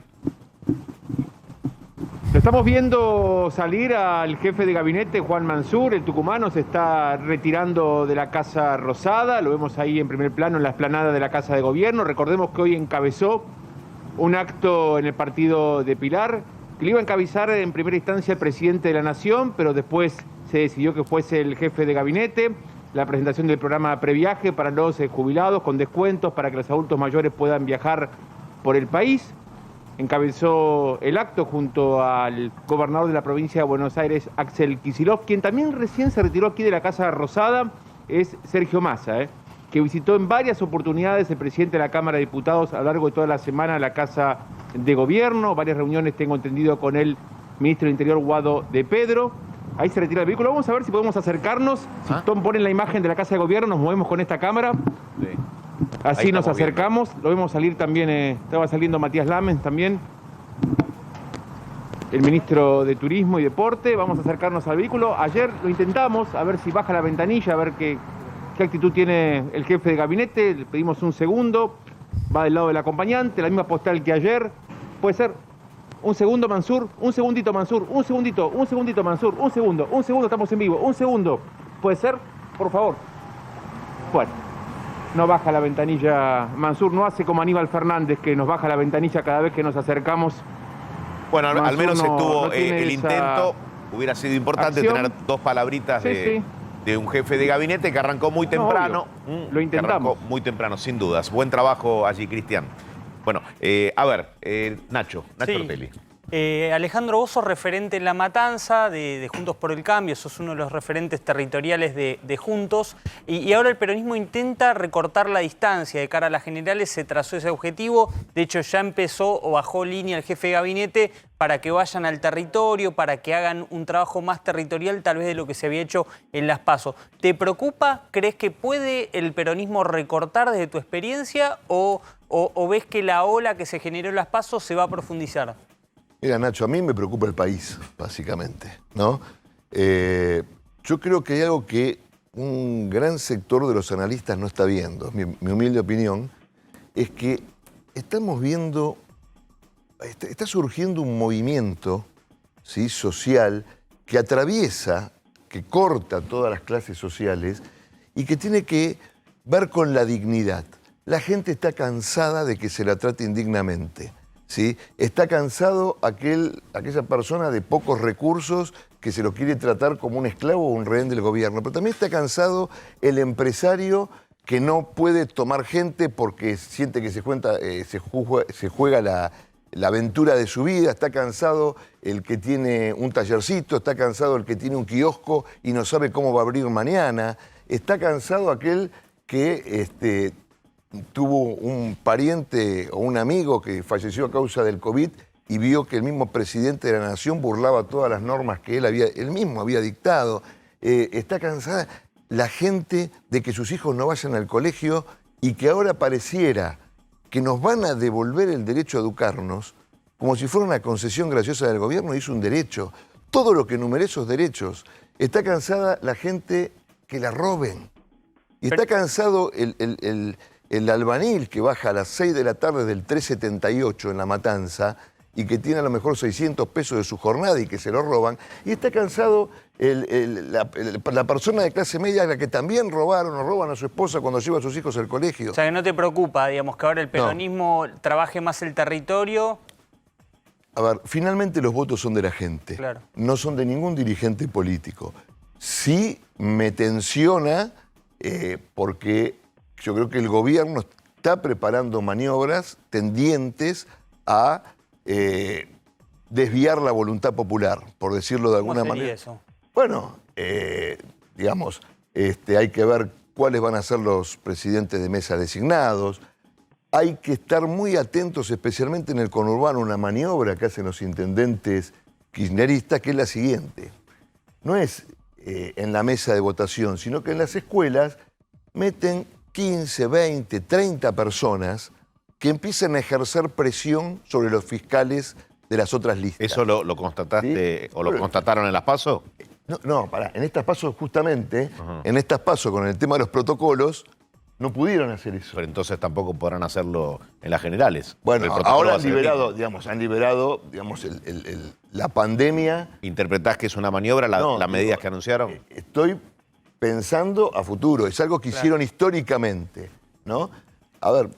Lo estamos viendo salir al jefe de gabinete, Juan Mansur, el tucumano, se está retirando de la Casa Rosada, lo vemos ahí en primer plano en la explanada de la Casa de Gobierno. Recordemos que hoy encabezó un acto en el partido de Pilar, que le iba a encabezar en primera instancia el presidente de la Nación, pero después se decidió que fuese el jefe de gabinete. La presentación del programa Previaje para los jubilados con descuentos para que los adultos mayores puedan viajar por el país. Encabezó el acto junto al gobernador de la provincia de Buenos Aires, Axel Kicillof, quien también recién se retiró aquí de la Casa Rosada, es Sergio Massa, que visitó en varias oportunidades el presidente de la Cámara de Diputados a lo largo de toda la semana la Casa de Gobierno, varias reuniones, tengo entendido, con el ministro del Interior, Guado de Pedro. Ahí se retira el vehículo. Vamos a ver si podemos acercarnos. Si Tom pone la imagen de la Casa de Gobierno, nos movemos con esta cámara. Sí. Así nos acercamos, lo vemos salir también, estaba saliendo Matías Lamens también, el ministro de Turismo y Deporte. Vamos a acercarnos al vehículo. Ayer lo intentamos, a ver si baja la ventanilla, a ver qué actitud tiene el jefe de gabinete. Le pedimos un segundo, va del lado del acompañante, la misma postal que ayer. Puede ser un segundo, Mansur, un segundito, Mansur, un segundito, Mansur, un segundo, estamos en vivo, un segundo. Puede ser, por favor. Bueno. No baja la ventanilla Mansur, no hace como Aníbal Fernández, que nos baja la ventanilla cada vez que nos acercamos. Bueno, al menos estuvo tiene el intento. Hubiera sido importante acción. tener 2 palabritas Sí. de un jefe de gabinete que arrancó muy temprano. Lo intentamos. Que arrancó muy temprano, sin dudas. Buen trabajo allí, Cristian. Bueno, a ver, Nacho Ortelli. Alejandro, vos sos referente en La Matanza de Juntos por el Cambio, sos uno de los referentes territoriales de Juntos, y ahora el peronismo intenta recortar la distancia de cara a las generales, se trazó ese objetivo, de hecho ya empezó o bajó línea el jefe de gabinete para que vayan al territorio, para que hagan un trabajo más territorial tal vez de lo que se había hecho en las PASO. ¿Te preocupa? ¿Crees que puede el peronismo recortar desde tu experiencia o ves que la ola que se generó en las PASO se va a profundizar? Mira, Nacho, a mí me preocupa el país, básicamente, ¿no? Yo creo que hay algo que un gran sector de los analistas no está viendo, mi humilde opinión, es que estamos viendo, está surgiendo un movimiento, ¿sí?, social que atraviesa que corta todas las clases sociales y que tiene que ver con la dignidad. La gente está cansada de que se la trate indignamente, ¿sí? Está cansado aquella persona de pocos recursos que se lo quiere tratar como un esclavo o un rehén del gobierno, pero también está cansado el empresario que no puede tomar gente porque siente que se juega la aventura de su vida, está cansado el que tiene un tallercito, está cansado el que tiene un kiosco y no sabe cómo va a abrir mañana, está cansado aquel que tuvo un pariente o un amigo que falleció a causa del COVID y vio que el mismo presidente de la nación burlaba todas las normas que él mismo había dictado. Está cansada la gente de que sus hijos no vayan al colegio y que ahora pareciera que nos van a devolver el derecho a educarnos como si fuera una concesión graciosa del gobierno y es un derecho. Todo lo que enumeré esos derechos. Está cansada la gente que la roben. Y está cansado el albanil que baja a las 6 de la tarde del 378 en La Matanza y que tiene a lo mejor 600 pesos de su jornada y que se lo roban. Y está cansado la persona de clase media a la que también robaron o roban a su esposa cuando lleva a sus hijos al colegio. O sea, que no te preocupa, digamos, que ahora el peronismo trabaje más el territorio. A ver, finalmente los votos son de la gente, Claro. No son de ningún dirigente político. Sí me tensiona porque yo creo que el gobierno está preparando maniobras tendientes a desviar la voluntad popular, por decirlo de alguna ¿Cómo sería manera. eso? Bueno, digamos, hay que ver cuáles van a ser los presidentes de mesa designados. Hay que estar muy atentos, especialmente en el conurbano, una maniobra que hacen los intendentes kirchneristas, que es la siguiente. No es en la mesa de votación, sino que en las escuelas meten 15, 20, 30 personas que empiezan a ejercer presión sobre los fiscales de las otras listas. ¿Eso lo constataste ¿Sí? o lo constataron en las PASO? No, pará, en estas PASO justamente, en estas PASO con el tema de los protocolos, no pudieron hacer eso. Pero entonces tampoco podrán hacerlo en las generales. Bueno, El protocolo ahora va a han ser el liberado, mismo. la pandemia. ¿Interpretás que es una maniobra las medidas que anunciaron? Estoy pensando a futuro, es algo que hicieron históricamente, ¿no? A ver,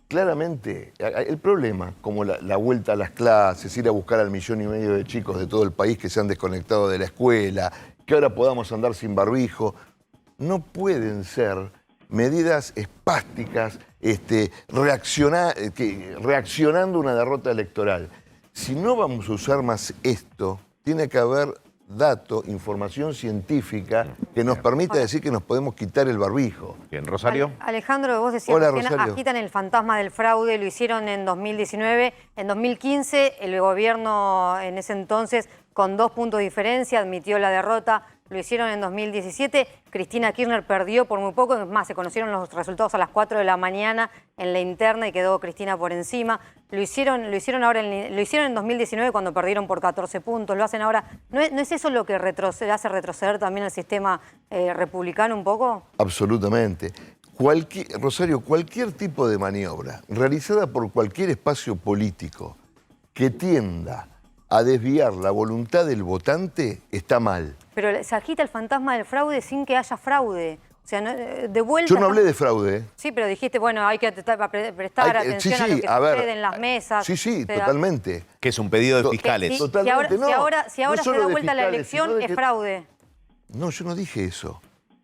claramente, el problema, como la vuelta a las clases, ir a buscar al 1,5 millones de chicos de todo el país que se han desconectado de la escuela, que ahora podamos andar sin barbijo, no pueden ser medidas espásticas, reaccionando a una derrota electoral. Si no vamos a usar más esto, tiene que haber datos, información científica que nos permita decir que nos podemos quitar el barbijo. Bien, Rosario. Alejandro, vos decías Hola, que Rosario. agitan el fantasma del fraude, lo hicieron en 2019, en 2015 el gobierno en ese entonces con 2 puntos de diferencia admitió la derrota, lo hicieron en 2017, Cristina Kirchner perdió por muy poco, es más, se conocieron los resultados a las 4 de la mañana en la interna y quedó Cristina por encima, lo hicieron en 2019 cuando perdieron por 14 puntos, lo hacen ahora, ¿no es eso lo que hace retroceder también al sistema republicano un poco? Absolutamente. Rosario, cualquier tipo de maniobra realizada por cualquier espacio político que tienda a desviar la voluntad del votante está mal. Pero se agita el fantasma del fraude sin que haya fraude. O sea, de vuelta... Yo no hablé de fraude. Sí, pero dijiste, bueno, hay que prestar atención a lo que sucede en las mesas. Sí, O sea, totalmente. Que es un pedido de fiscales. Si Totalmente, ahora no se da solo de vuelta la fiscales, elección, sino de es que- fraude. No, yo no dije eso.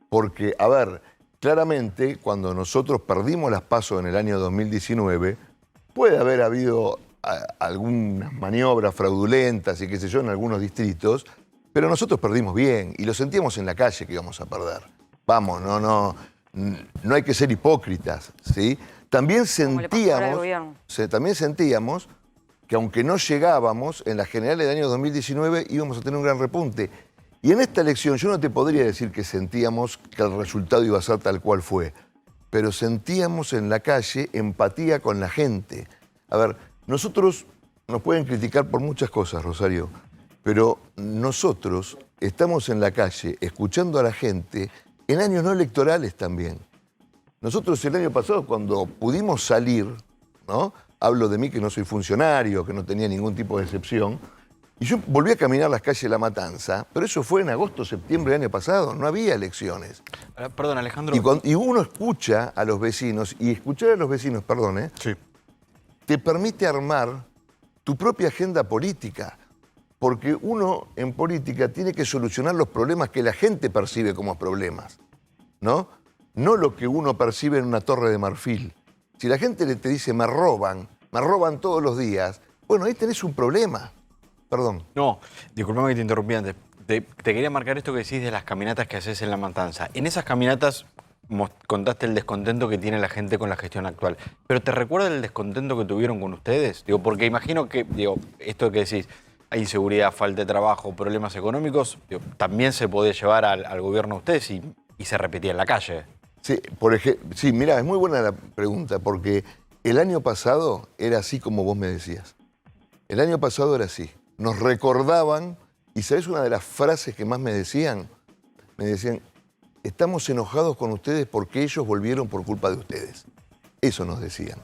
Porque, a ver, claramente cuando nosotros perdimos las PASO en el año 2019, puede haber habido algunas maniobras fraudulentas y qué sé yo en algunos distritos, pero nosotros perdimos bien y lo sentíamos en la calle que íbamos a perder. Vamos, no hay que ser hipócritas, ¿sí? También Como le pasó ahora al gobierno. sentíamos que aunque no llegábamos, en las generales del año 2019 íbamos a tener un gran repunte. Y en esta elección yo no te podría decir que sentíamos que el resultado iba a ser tal cual fue, pero sentíamos en la calle empatía con la gente. A ver, nosotros nos pueden criticar por muchas cosas, Rosario, pero nosotros estamos en la calle escuchando a la gente en años no electorales también. Nosotros el año pasado, cuando pudimos salir, ¿no? Hablo de mí que no soy funcionario, que no tenía ningún tipo de excepción, Y yo volví a caminar las calles de La Matanza, pero eso fue en agosto, septiembre del año pasado, no había elecciones. Perdón, Alejandro. Y uno escucha a los vecinos, y escuchar a los vecinos, perdón, Sí. te permite armar tu propia agenda política. Porque uno en política tiene que solucionar los problemas que la gente percibe como problemas, ¿no? No lo que uno percibe en una torre de marfil. Si la gente te dice me roban todos los días, bueno, ahí tenés un problema. Perdón. No, disculpame que te interrumpí antes. Te quería marcar esto que decís de las caminatas que haces en La Matanza. En esas caminatas contaste el descontento que tiene la gente con la gestión actual. ¿Pero te recuerda el descontento que tuvieron con ustedes? Digo, porque imagino que, esto que decís, hay inseguridad, falta de trabajo, problemas económicos, también se puede llevar al gobierno a ustedes y se repetía en la calle. Sí, sí, mirá, es muy buena la pregunta, porque el año pasado era así como vos me decías. El año pasado era así. Nos recordaban, y ¿sabés una de las frases que más me decían? Me decían, estamos enojados con ustedes porque ellos volvieron por culpa de ustedes. Eso nos decían.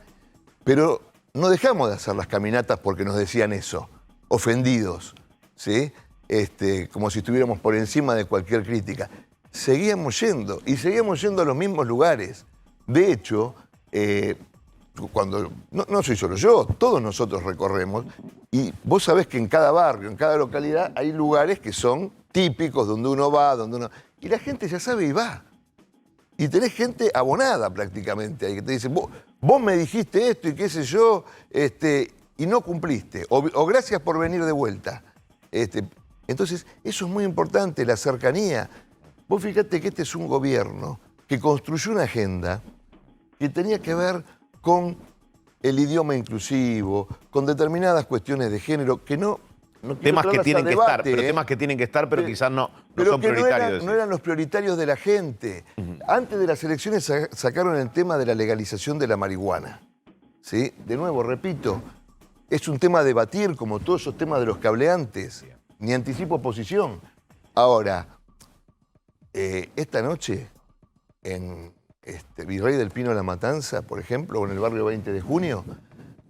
Pero no dejamos de hacer las caminatas porque nos decían eso, ofendidos, ¿sí? Como si estuviéramos por encima de cualquier crítica. Seguíamos yendo, y seguíamos yendo a los mismos lugares. De hecho, no soy solo yo, todos nosotros recorremos, y vos sabés que en cada barrio, en cada localidad, hay lugares que son típicos, donde uno va, y la gente ya sabe y va. Y tenés gente abonada prácticamente ahí, que te dice, vos me dijiste esto y qué sé yo, y no cumpliste, o gracias por venir de vuelta. Entonces, eso es muy importante, la cercanía. Vos fíjate que este es un gobierno que construyó una agenda que tenía que ver con el idioma inclusivo, con determinadas cuestiones de género, que no temas que tienen que estar, pero ¿eh? temas que tienen que estar, pero quizás no son que prioritarios. no eran los prioritarios de la gente. Antes de las elecciones sacaron el tema de la legalización de la marihuana. ¿Sí? De nuevo, repito, es un tema a debatir, como todos esos temas de los que hablé antes. Ni anticipo posición. Ahora, esta noche, en Virrey del Pino La Matanza, por ejemplo, o en el barrio 20 de junio,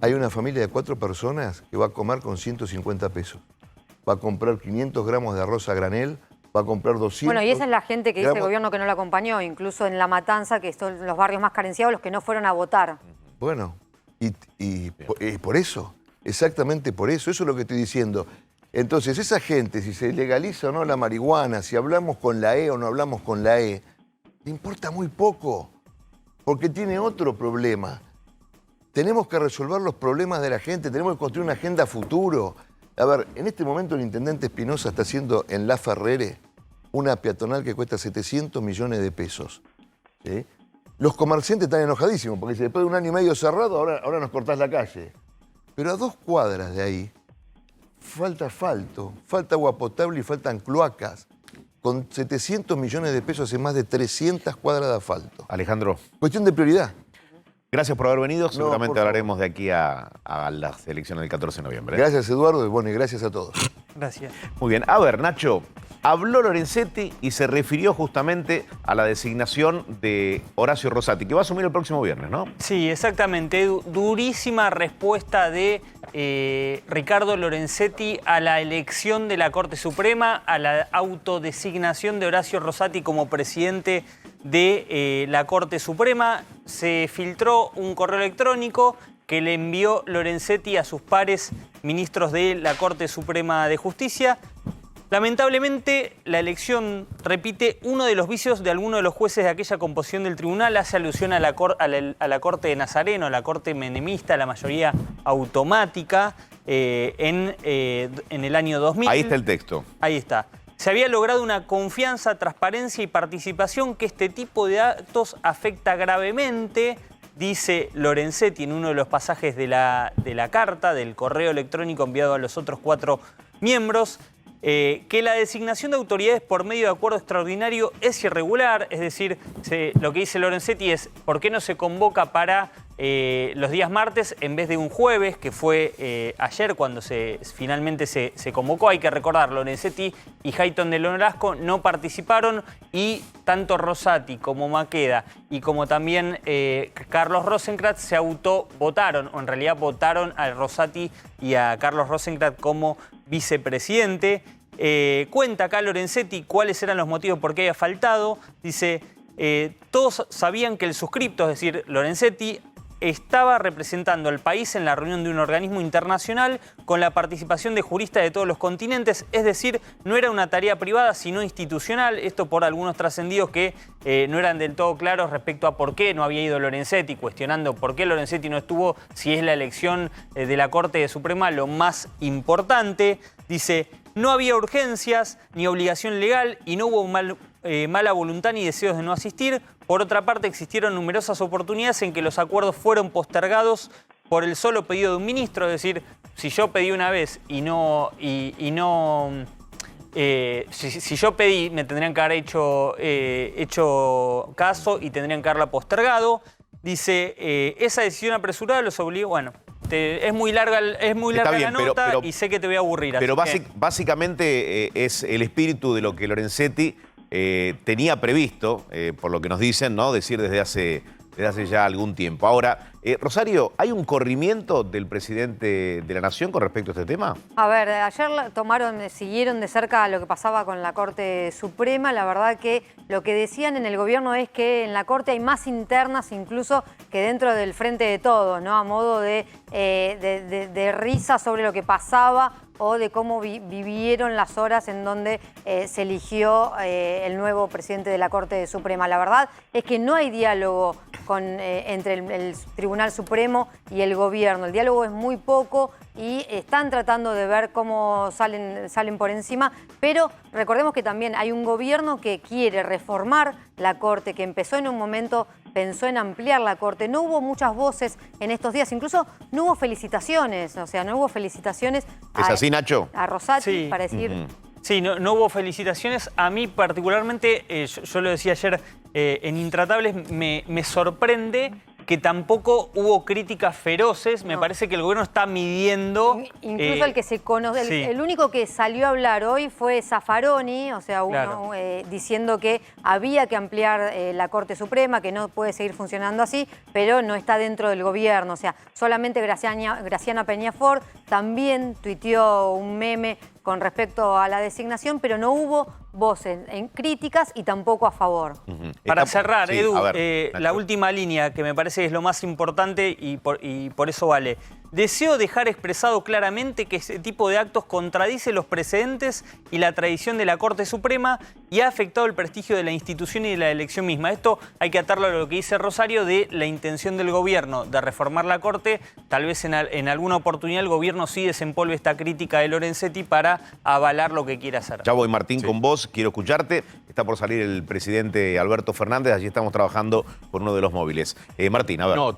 hay una familia de 4 personas que va a comer con 150 pesos. Va a comprar 500 gramos de arroz a granel, va a comprar 200... Bueno, y esa es la gente que dice el gobierno que no la acompañó, incluso en La Matanza, que son los barrios más carenciados, los que no fueron a votar. Bueno, y por eso, exactamente por eso es lo que estoy diciendo. Entonces, esa gente, si se legaliza o no la marihuana, si hablamos con la E o no hablamos con la E, le importa muy poco, porque tiene otro problema. Tenemos que resolver los problemas de la gente, tenemos que construir una agenda futuro. A ver, en este momento el intendente Espinosa está haciendo en La Ferrere una peatonal que cuesta 700 millones de pesos. ¿Sí? Los comerciantes están enojadísimos, porque después de un año y medio cerrado, ahora nos cortás la calle. Pero a 2 cuadras de ahí, falta asfalto, falta agua potable y faltan cloacas. Con 700 millones de pesos hace más de 300 cuadras de asfalto. Alejandro. Cuestión de prioridad. Gracias por haber venido. Seguramente favor. hablaremos de aquí a las elecciones del 14 de noviembre. Gracias, Eduardo, y bueno, y gracias a todos. Gracias. Muy bien. A ver, Nacho, habló Lorenzetti y se refirió justamente a la designación de Horacio Rosati, que va a asumir el próximo viernes, ¿no? Sí, exactamente. Durísima respuesta de Ricardo Lorenzetti a la elección de la Corte Suprema, a la autodesignación de Horacio Rosati como presidente de la Corte Suprema. Se filtró un correo electrónico que le envió Lorenzetti a sus pares ministros de la Corte Suprema de Justicia. Lamentablemente, la elección repite uno de los vicios de alguno de los jueces de aquella composición del tribunal. Hace alusión a la Corte de Nazareno, a la Corte menemista, la mayoría automática, en el año 2000. Ahí está el texto. Ahí está. Se había logrado una confianza, transparencia y participación que este tipo de actos afecta gravemente, dice Lorenzetti en uno de los pasajes de la carta, del correo electrónico enviado a los otros 4 miembros, que la designación de autoridades por medio de acuerdo extraordinario es irregular, es decir, lo que dice Lorenzetti es ¿por qué no se convoca para los días martes en vez de un jueves, que fue ayer cuando finalmente se convocó? Hay que recordar, Lorenzetti y Hayton de Nolasco no participaron y tanto Rosati como Maqueda y como también Carlos Rosenkrantz se autovotaron, o en realidad votaron a Rosati y a Carlos Rosenkrantz como vicepresidente. Cuenta acá Lorenzetti cuáles eran los motivos por qué había faltado. Dice, todos sabían que el suscripto, es decir, Lorenzetti, estaba representando al país en la reunión de un organismo internacional con la participación de juristas de todos los continentes, es decir, no era una tarea privada sino institucional, esto por algunos trascendidos que no eran del todo claros respecto a por qué no había ido Lorenzetti, cuestionando por qué Lorenzetti no estuvo, si es la elección de la Corte Suprema lo más importante. Dice, no había urgencias ni obligación legal y no hubo mala voluntad ni deseos de no asistir. Por otra parte, existieron numerosas oportunidades en que los acuerdos fueron postergados por el solo pedido de un ministro. Es decir, si yo pedí una vez si yo pedí, me tendrían que haber hecho caso y tendrían que haberla postergado. Dice, esa decisión apresurada los obligó, bueno, es muy larga la nota y sé que te voy a aburrir. Pero básicamente es el espíritu de lo que Lorenzetti tenía previsto, por lo que nos dicen, ¿no? Decir desde hace ya algún tiempo. Ahora, Rosario, ¿hay un corrimiento del presidente de la Nación con respecto a este tema? A ver, ayer siguieron de cerca lo que pasaba con la Corte Suprema. La verdad que lo que decían en el gobierno es que en la Corte hay más internas incluso que dentro del Frente de Todos, ¿no? A modo de risa sobre lo que pasaba o de cómo vivieron las horas en donde se eligió el nuevo presidente de la Corte Suprema. La verdad es que no hay diálogo entre el Tribunal Supremo y el gobierno. El diálogo es muy poco y están tratando de ver cómo salen por encima, pero recordemos que también hay un gobierno que quiere reformar la Corte, que empezó en un momento, pensó en ampliar la Corte. No hubo muchas voces en estos días, incluso no hubo felicitaciones, o sea, no hubo felicitaciones. ¿Es así, Nacho? A Rosati, sí, para decir... Sí, no hubo felicitaciones. A mí particularmente, yo lo decía ayer en Intratables, me sorprende que tampoco hubo críticas feroces. Me parece que el gobierno está midiendo... Incluso el que se conoce, sí. El único que salió a hablar hoy fue Zaffaroni, o sea, uno diciendo que había que ampliar la Corte Suprema, que no puede seguir funcionando así, pero no está dentro del gobierno. O sea, solamente Graciana Peñafort también tuiteó un meme con respecto a la designación, pero no hubo voces en críticas y tampoco a favor. Para cerrar, sí, Edu, ver, la última línea que me parece es lo más importante y por eso vale. Deseo dejar expresado claramente que ese tipo de actos contradice los precedentes y la tradición de la Corte Suprema y ha afectado el prestigio de la institución y de la elección misma. Esto hay que atarlo a lo que dice Rosario de la intención del gobierno de reformar la Corte. Tal vez en alguna oportunidad el gobierno sí desempolve esta crítica de Lorenzetti para avalar lo que quiere hacer. Ya voy, Martín, con vos. Quiero escucharte. Está por salir el presidente Alberto Fernández. Allí estamos trabajando por uno de los móviles. Martín, a ver. No,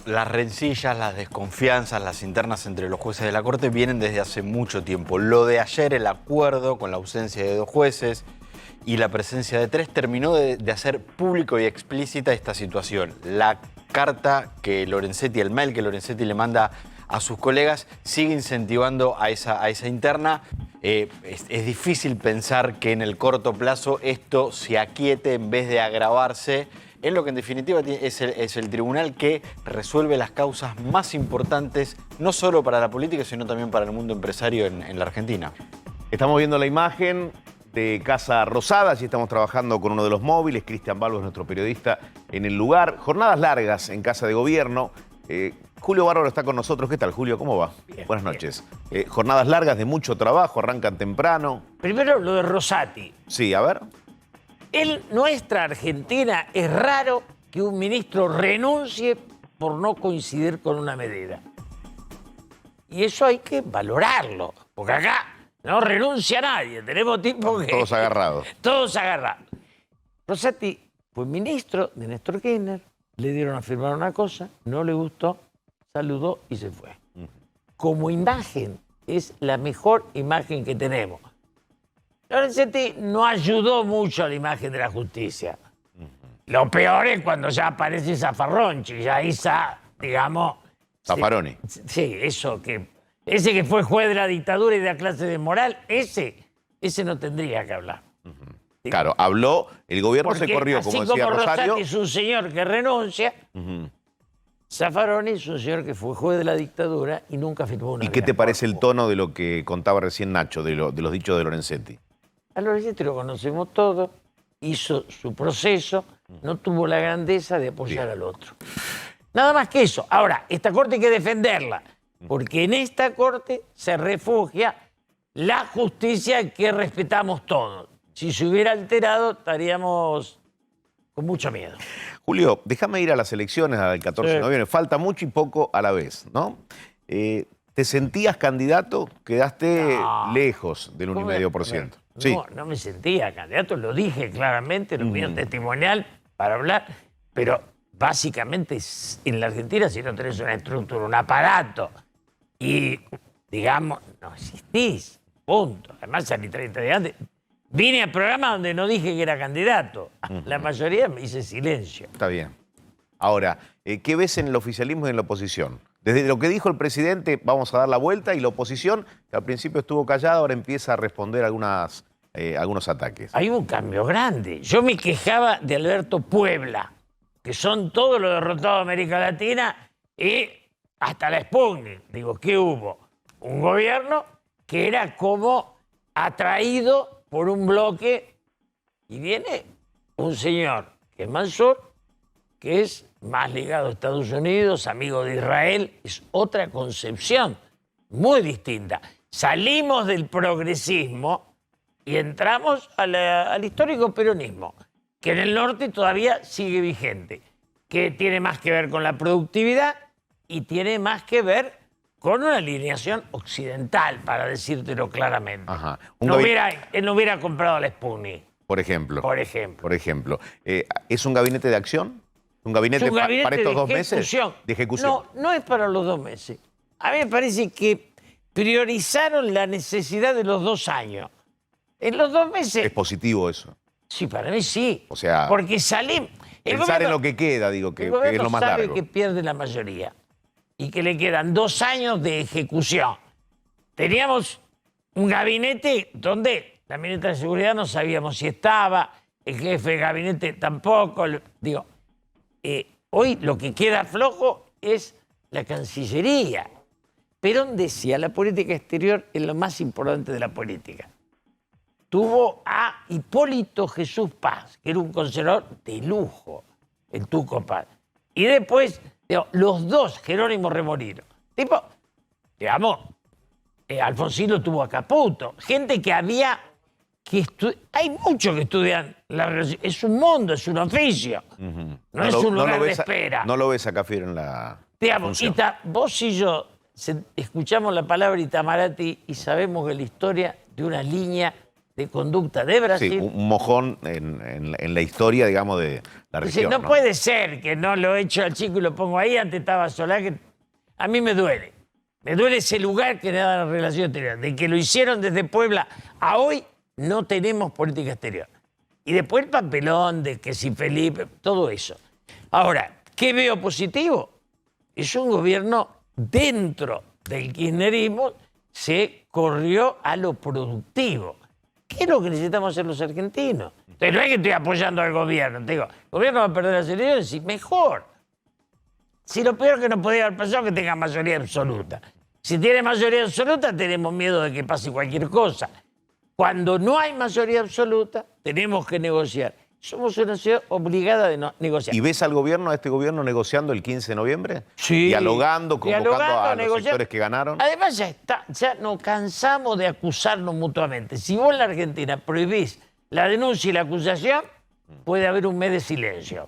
las rencillas, las desconfianzas, las internas entre los jueces de la Corte vienen desde hace mucho tiempo. Lo de ayer, el acuerdo con la ausencia de 2 jueces y la presencia de 3, terminó de hacer público y explícita esta situación. La carta que Lorenzetti, el mail que Lorenzetti le manda a sus colegas, sigue incentivando a esa interna. Es difícil pensar que en el corto plazo esto se aquiete en vez de agravarse, en lo que en definitiva es el tribunal que resuelve las causas más importantes, no solo para la política, sino también para el mundo empresario en la Argentina. Estamos viendo la imagen de Casa Rosada, allí estamos trabajando con uno de los móviles, Cristian Balbo es nuestro periodista en el lugar. Jornadas largas en Casa de Gobierno. Julio Bárbaro está con nosotros. ¿Qué tal, Julio? ¿Cómo va? Bien, buenas noches. Jornadas largas de mucho trabajo, arrancan temprano. Primero lo de Rosati. Sí, a ver. En nuestra Argentina es raro que un ministro renuncie por no coincidir con una medida. Y eso hay que valorarlo, porque acá no renuncia nadie. Tenemos tipos que... Todos agarrados. Todos agarrados. Rosati fue ministro de Néstor Kirchner, le dieron a firmar una cosa, no le gustó, saludó y se fue. Como imagen, es la mejor imagen que tenemos. Lorenzetti no ayudó mucho a la imagen de la justicia. Lo peor es cuando ya aparece Zaffaroni, ya Isa, digamos... Zaffaroni. Sí, ese que fue juez de la dictadura y de la clase de moral, ese no tendría que hablar. Claro, habló, el gobierno porque se corrió, como así decía como Rosario. Rosati es un señor que renuncia, Zaffaroni es un señor que fue juez de la dictadura y nunca firmó una. ¿Y qué te parece el tono de lo que contaba recién Nacho, de los dichos de Lorenzetti? A Lorenzetti lo conocemos todos, hizo su proceso, no tuvo la grandeza de apoyar al otro. Nada más que eso. Ahora, esta corte hay que defenderla, porque en esta corte se refugia la justicia que respetamos todos. Si se hubiera alterado, estaríamos con mucho miedo. Julio, déjame ir a las elecciones del 14 de noviembre. Falta mucho y poco a la vez, ¿no? ¿Te sentías candidato? Quedaste lejos del 1,5%. Sí. No me sentía candidato, lo dije claramente, lo vi en testimonial para hablar, pero básicamente en la Argentina, si no tenés una estructura, un aparato, y digamos, no existís, punto. Además salí 30 días antes. Vine al programa donde no dije que era candidato. La mayoría me hice silencio. Está bien. Ahora, ¿qué ves en el oficialismo y en la oposición? Desde lo que dijo el presidente, vamos a dar la vuelta, y la oposición, que al principio estuvo callada, ahora empieza a responder algunos ataques. Hay un cambio grande. Yo me quejaba de Alberto Puebla, que son todos los derrotados de América Latina y hasta la Sputnik. Digo, ¿qué hubo? Un gobierno que era como atraído por un bloque, y viene un señor que es Mansur, que es más ligado a Estados Unidos, amigo de Israel, es otra concepción muy distinta. Salimos del progresismo y entramos al histórico peronismo, que en el norte todavía sigue vigente, que tiene más que ver con la productividad y tiene más que ver con una alineación occidental, para decírtelo claramente. Ajá. Él no hubiera comprado la Sputnik. Por ejemplo. Por ejemplo. Por ejemplo. ¿Es un gabinete de acción? ¿Un gabinete, para estos 2 meses? De ejecución. No, no es para los 2 meses. A mí me parece que priorizaron la necesidad de los 2 años. En los 2 meses... ¿Es positivo eso? Sí, para mí sí. O sea, porque salimos... Pensar en lo que queda, digo, que es lo más largo. El gobierno sabe que pierde la mayoría y que le quedan 2 años de ejecución. Teníamos un gabinete donde la ministra de Seguridad no sabíamos si estaba, el jefe de gabinete tampoco. Digo, hoy lo que queda flojo es la Cancillería. Perón decía, la política exterior es lo más importante de la política. Tuvo a Hipólito Jesús Paz, que era un conservador de lujo, el Tuco Paz. Y después, digo, los 2, Jerónimo Remolino. Tipo, digamos, Alfonsino tuvo a Caputo. Gente que había que estudiar. Hay muchos que estudian la relación. Es un mundo, es un oficio. No es un lugar de espera. No lo ves acá, Fiero, en la digamos, vos y yo escuchamos la palabra Itamaraty y sabemos que la historia de una línea de conducta de Brasil... Sí, un mojón en la historia, digamos, de la región. No puede ser que no lo echo al chico y lo pongo ahí, antes estaba Solá, que a mí me duele. Me duele ese lugar que le da la relación exterior. De que lo hicieron desde Puebla a hoy, no tenemos política exterior. Y después el papelón de que si Felipe, todo eso. Ahora, ¿qué veo positivo? Es un gobierno dentro del kirchnerismo, se corrió a lo productivo. ¿Qué es lo que necesitamos hacer los argentinos? Entonces, no es que estoy apoyando al gobierno. Te digo, el gobierno va a perder las elecciones, sí, mejor. Si lo peor que nos podría haber pasado es que tenga mayoría absoluta. Si tiene mayoría absoluta, tenemos miedo de que pase cualquier cosa. Cuando no hay mayoría absoluta, tenemos que negociar. Somos una ciudad obligada de negociar. ¿Y ves al gobierno, a este gobierno, negociando el 15 de noviembre? Sí. Dialogando, convocando a los sectores que ganaron. Además, ya nos cansamos de acusarnos mutuamente. Si vos en la Argentina prohibís la denuncia y la acusación, puede haber un mes de silencio.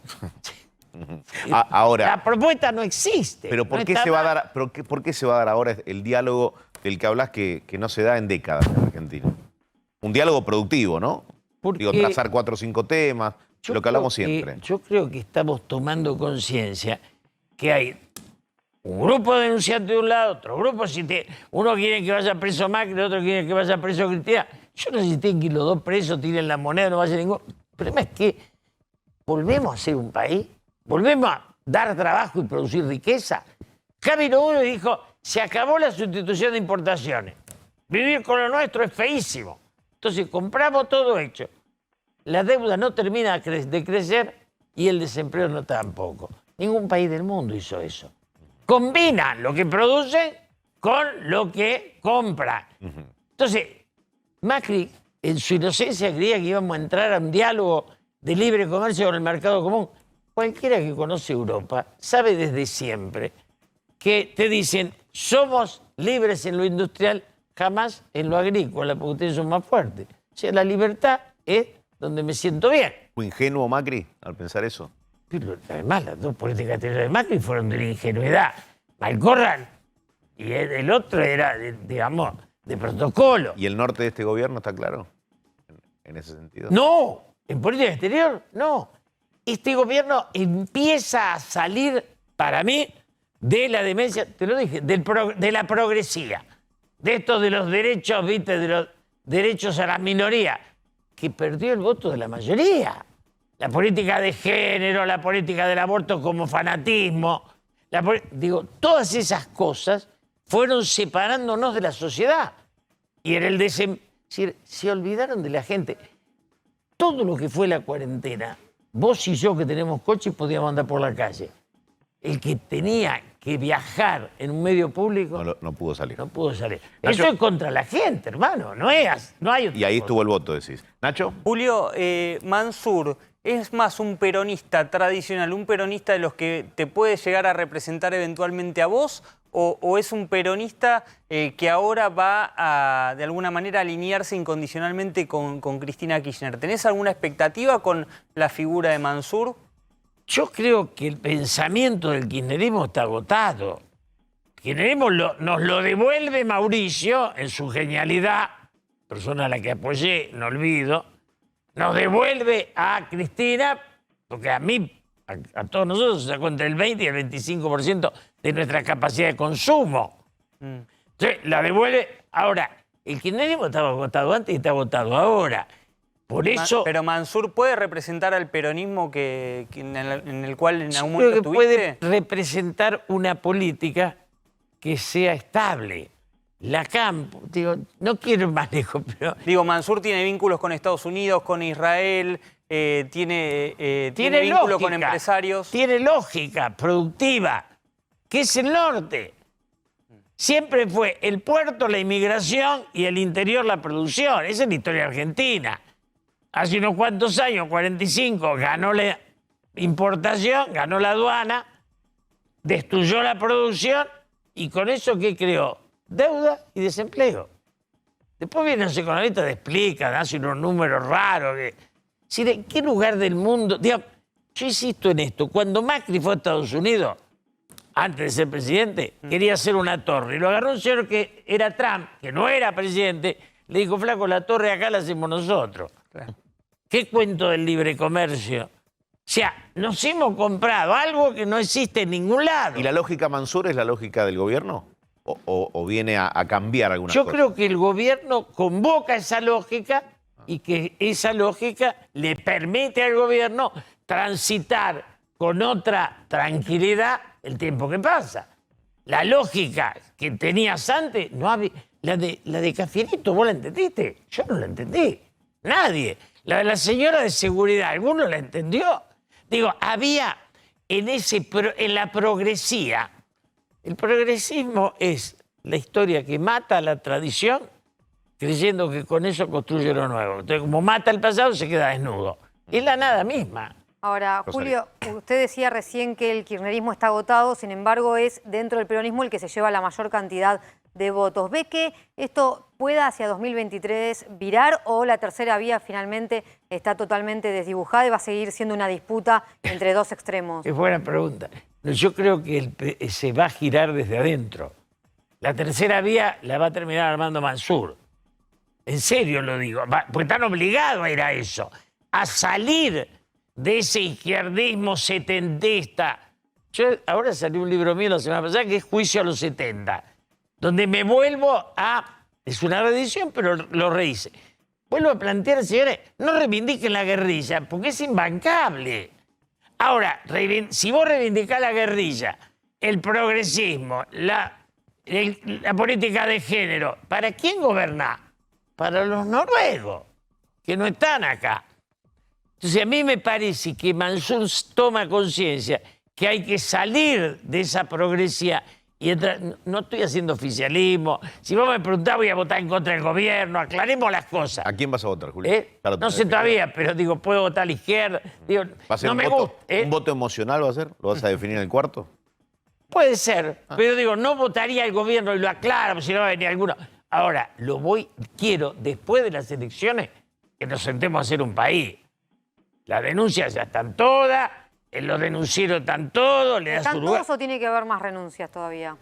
Ahora, la propuesta no existe. Pero ¿por qué se va a dar? ¿Por qué se va a dar ahora el diálogo del que hablas que no se da en décadas en Argentina? Un diálogo productivo, ¿no? Digo, trazar 4 o 5 temas, lo que hablamos siempre. Yo creo que estamos tomando conciencia que hay un grupo de denunciantes de un lado, otro grupo, uno quiere que vaya preso Macri, otro quiere que vaya preso Cristina. Yo no sé si tienen que ir los 2 presos, tiren la moneda, no vaya ninguno. El problema es que volvemos a ser un país, volvemos a dar trabajo y producir riqueza. Javi Noguero dijo, se acabó la sustitución de importaciones. Vivir con lo nuestro es feísimo. Entonces compramos todo hecho. La deuda no termina de crecer y el desempleo no tampoco. Ningún país del mundo hizo eso. Combinan lo que producen con lo que compran. Entonces, Macri, en su inocencia, creía que íbamos a entrar a un diálogo de libre comercio con el mercado común. Cualquiera que conoce Europa sabe desde siempre que te dicen, somos libres en lo industrial, jamás en lo agrícola, porque ustedes son más fuertes. O sea, la libertad es donde me siento bien. ¿Fue ingenuo Macri al pensar eso? Pero además, las dos políticas anteriores de Macri fueron de la ingenuidad. Malcorran y el otro era, digamos, de protocolo. ¿Y el norte de este gobierno está claro en ese sentido? No, en política exterior, no. Este gobierno empieza a salir, para mí, de la demencia, te lo dije, de la progresía. De estos de los derechos, ¿viste? De los derechos a las minorías, que perdió el voto de la mayoría. La política de género, la política del aborto como fanatismo. Digo, todas esas cosas fueron separándonos de la sociedad. Y era el decir, se olvidaron de la gente. Todo lo que fue la cuarentena, vos y yo que tenemos coche podíamos andar por la calle. El que tenía que viajar en un medio público No pudo salir. no pudo salir. Nacho. Eso es contra la gente, hermano. No hay otra Y ahí cosa. estuvo el voto, decís. Nacho. Julio, Mansur es más un peronista tradicional, un peronista de los que te puede llegar a representar eventualmente a vos, o es un peronista que ahora va a, de alguna manera, alinearse incondicionalmente con Cristina Kirchner. ¿Tenés alguna expectativa con la figura de Mansur? Yo creo que el pensamiento del kirchnerismo está agotado. El kirchnerismo nos lo devuelve Mauricio en su genialidad, persona a la que apoyé, no olvido. Nos devuelve a Cristina, porque a mí, a todos nosotros, se sacó entre el 20 y el 25% de nuestra capacidad de consumo. Entonces, la devuelve. Ahora, el kirchnerismo estaba agotado antes y está agotado ahora. Por eso... Pero Mansur puede representar al peronismo en el cual en algún creo momento que puede estuviste. representar una política que sea estable. La Campo, digo, no quiero ir más lejos, pero... Digo, Mansur tiene vínculos con Estados Unidos, con Israel, tiene vínculos lógica, con empresarios. Tiene lógica productiva, que es el norte. Siempre fue el puerto, la inmigración y el interior, la producción. Esa es la historia argentina. Hace unos cuantos años, 45, ganó la importación, ganó la aduana, destruyó la producción y con eso, ¿qué creó? Deuda y desempleo. Después vienen los economistas, te explican, hacen unos números raros. ¿En qué lugar del mundo? Digamos, yo insisto en esto, cuando Macri fue a Estados Unidos, antes de ser presidente, quería hacer una torre. Y lo agarró un señor que era Trump, que no era presidente, le dijo, flaco, la torre acá la hacemos nosotros. Claro. ¿Qué cuento del libre comercio? O sea, nos hemos comprado algo que no existe en ningún lado. ¿Y la lógica Mansur es la lógica del gobierno? ¿O viene a cambiar alguna Yo cosa? creo que el gobierno convoca esa lógica y que esa lógica le permite al gobierno transitar con otra tranquilidad el tiempo que pasa. La lógica que tenías antes, no había, la de Cafierito, ¿vos la entendiste? Yo no la entendí. Nadie. La de la señora de seguridad, ¿alguno la entendió? Digo, había en la progresía. El progresismo es la historia que mata a la tradición creyendo que con eso construye lo nuevo. Entonces, como mata el pasado, se queda desnudo. Es la nada misma. Ahora, Julio, usted decía recién que el kirchnerismo está agotado, sin embargo, es dentro del peronismo el que se lleva la mayor cantidad de votos. ¿Ve que esto pueda hacia 2023 virar o la tercera vía finalmente está totalmente desdibujada y va a seguir siendo una disputa entre dos extremos? Es buena pregunta. Yo creo que se va a girar desde adentro. La tercera vía la va a terminar armando Mansur. En serio lo digo, porque están obligados a ir a eso, a salir de ese izquierdismo setentista. Ahora salió un libro mío la semana pasada que es Juicio a los 70, donde me vuelvo es una reedición, pero lo rehice. Vuelvo a plantear, señores, no reivindiquen la guerrilla, porque es imbancable. Ahora, si vos reivindicás la guerrilla, el progresismo, la política de género, ¿para quién gobernás? Para los noruegos, que no están acá. Entonces a mí me parece que Mansur toma conciencia que hay que salir de esa progresía y entrar. No estoy haciendo oficialismo. Si vos me preguntás, voy a votar en contra del gobierno. Aclaremos las cosas. ¿A quién vas a votar, Julio? Claro, No sé todavía, pero digo, puedo votar a la izquierda. Digo, ¿Va a ser no un me voto, gusta. un voto emocional va a ser? ¿Lo vas a definir en el cuarto? Puede ser, pero digo, no votaría al gobierno y lo aclaro, si no va a venir alguno. Ahora, quiero, después de las elecciones, que nos sentemos a hacer un país. Las denuncias ya están todas, los denuncieros están todos, le das ¿Están su lugar. todos o tiene que haber más renuncias todavía?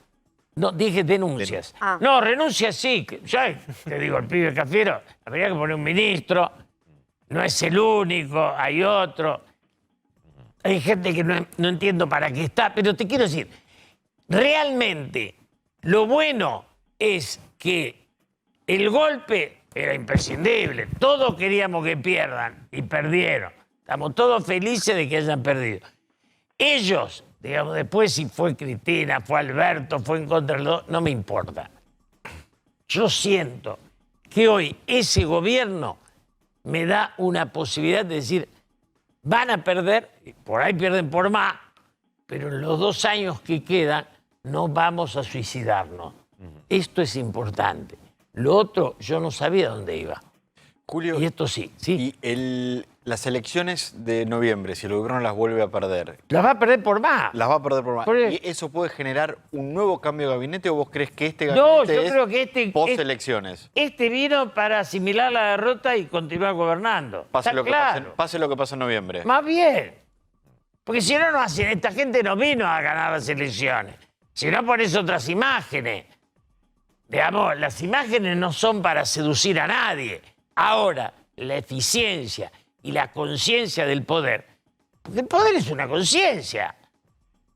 No, dije denuncias. Ah. No, renuncias sí. Ya te digo, el pibe Cafiero, habría que poner un ministro, no es el único, hay otro. Hay gente que no entiendo para qué está, pero te quiero decir, realmente lo bueno es que el golpe era imprescindible. Todos queríamos que pierdan y perdieron. Estamos todos felices de que hayan perdido. Ellos, digamos, después si fue Cristina, fue Alberto, fue en contra de los dos, no me importa. Yo siento que hoy ese gobierno me da una posibilidad de decir, van a perder, por ahí pierden por más, pero en los 2 años que quedan no vamos a suicidarnos. Esto es importante. Lo otro, yo no sabía dónde iba. Julio, y esto sí. y las elecciones de noviembre, si el gobierno las vuelve a perder. Las va a perder por más. Las va a perder por más. ¿Y eso puede generar un nuevo cambio de gabinete o vos crees que este No, gabinete yo creo que post-elecciones? Este vino para asimilar la derrota y continuar gobernando. Pase lo claro. pase lo que pase en noviembre. Más bien. Porque si no, esta gente no vino a ganar las elecciones. Si no, pones otras imágenes. Digamos, las imágenes no son para seducir a nadie. Ahora, la eficiencia y la conciencia del poder. Porque el poder es una conciencia.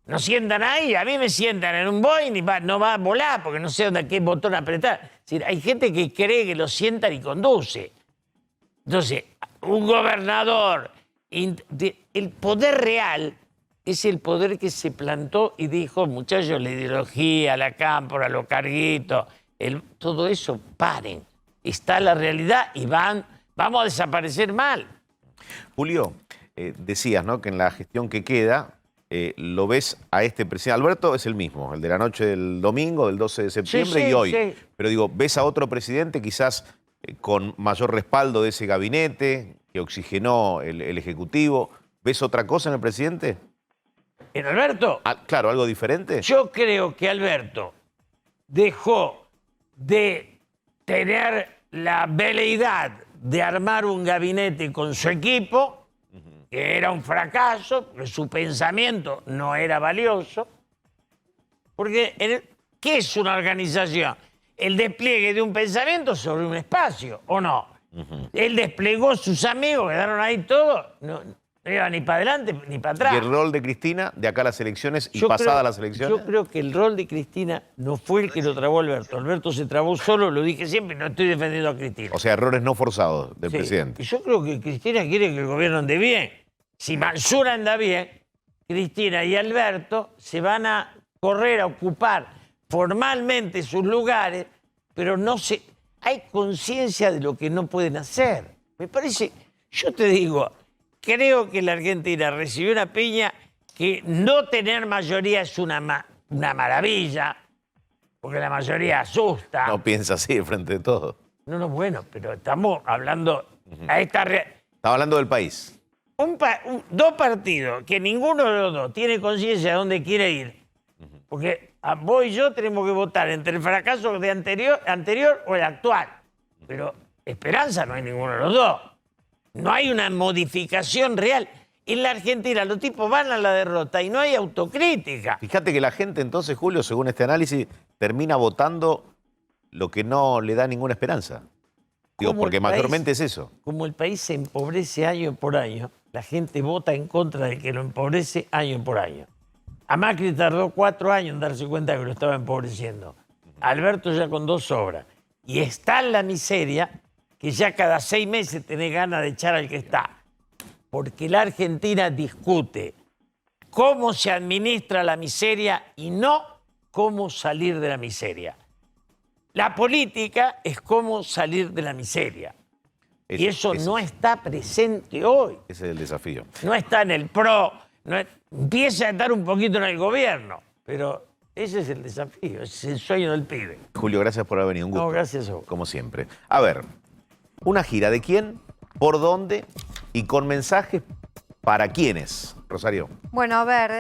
No sientan ahí, a mí me sientan en un Boeing y no va a volar porque no sé dónde qué botón apretar. Es decir, hay gente que cree que lo sientan y conduce. Entonces, un gobernador, el poder real es el poder que se plantó y dijo, muchachos, la ideología, la cámpora, los carguitos, todo eso, paren. Está la realidad y vamos a desaparecer mal. Julio, decías, ¿no?, que en la gestión que queda lo ves a este presidente. Alberto es el mismo, el de la noche del domingo, del 12 de septiembre y hoy. Sí. Pero digo, ¿ves a otro presidente quizás con mayor respaldo de ese gabinete que oxigenó el Ejecutivo? ¿Ves otra cosa en el presidente? ¿En Alberto? Claro, ¿algo diferente? Yo creo que Alberto dejó de tener la veleidad de armar un gabinete con su equipo, que era un fracaso, que su pensamiento no era valioso. Porque, ¿qué es una organización? El despliegue de un pensamiento sobre un espacio, ¿o no? Él desplegó sus amigos, quedaron ahí todos, no iba ni para adelante ni para atrás. ¿Y el rol de Cristina de acá a las elecciones y pasadas las elecciones? Yo creo que el rol de Cristina no fue el que lo trabó Alberto. Alberto se trabó solo, lo dije siempre, no estoy defendiendo a Cristina. O sea, errores no forzados del presidente. Y yo creo que Cristina quiere que el gobierno ande bien. Si Mansur anda bien, Cristina y Alberto se van a correr a ocupar formalmente sus lugares, pero hay conciencia de lo que no pueden hacer. Me parece, yo te digo, creo que la Argentina recibió una piña que no tener mayoría es una maravilla, porque la mayoría asusta. No piensa así frente de todo. No, bueno, pero estamos hablando Estaba hablando del país. Dos partidos que ninguno de los dos tiene conciencia de dónde quiere ir. Porque vos y yo tenemos que votar entre el fracaso de anterior o el actual. Pero esperanza no hay ninguno de los dos. No hay una modificación real. En la Argentina los tipos van a la derrota y no hay autocrítica. Fíjate que la gente entonces, Julio, según este análisis, termina votando lo que no le da ninguna esperanza. Digo, porque mayormente es eso. Como el país se empobrece año por año, la gente vota en contra de que lo empobrece año por año. A Macri tardó 4 años en darse cuenta que lo estaba empobreciendo. Alberto ya con 2 sobra. Y está en la miseria que ya cada 6 meses tenés ganas de echar al que está. Porque la Argentina discute cómo se administra la miseria y no cómo salir de la miseria. La política es cómo salir de la miseria. Y eso no está presente hoy. Ese es el desafío. No está en el PRO, Empieza a estar un poquito en el gobierno, pero ese es el desafío, ese es el sueño del pibe. Julio, gracias por haber venido. Un gusto. No, gracias a vos. Como siempre. A ver, una gira de quién, por dónde y con mensajes para quiénes, Rosario. Bueno, a ver,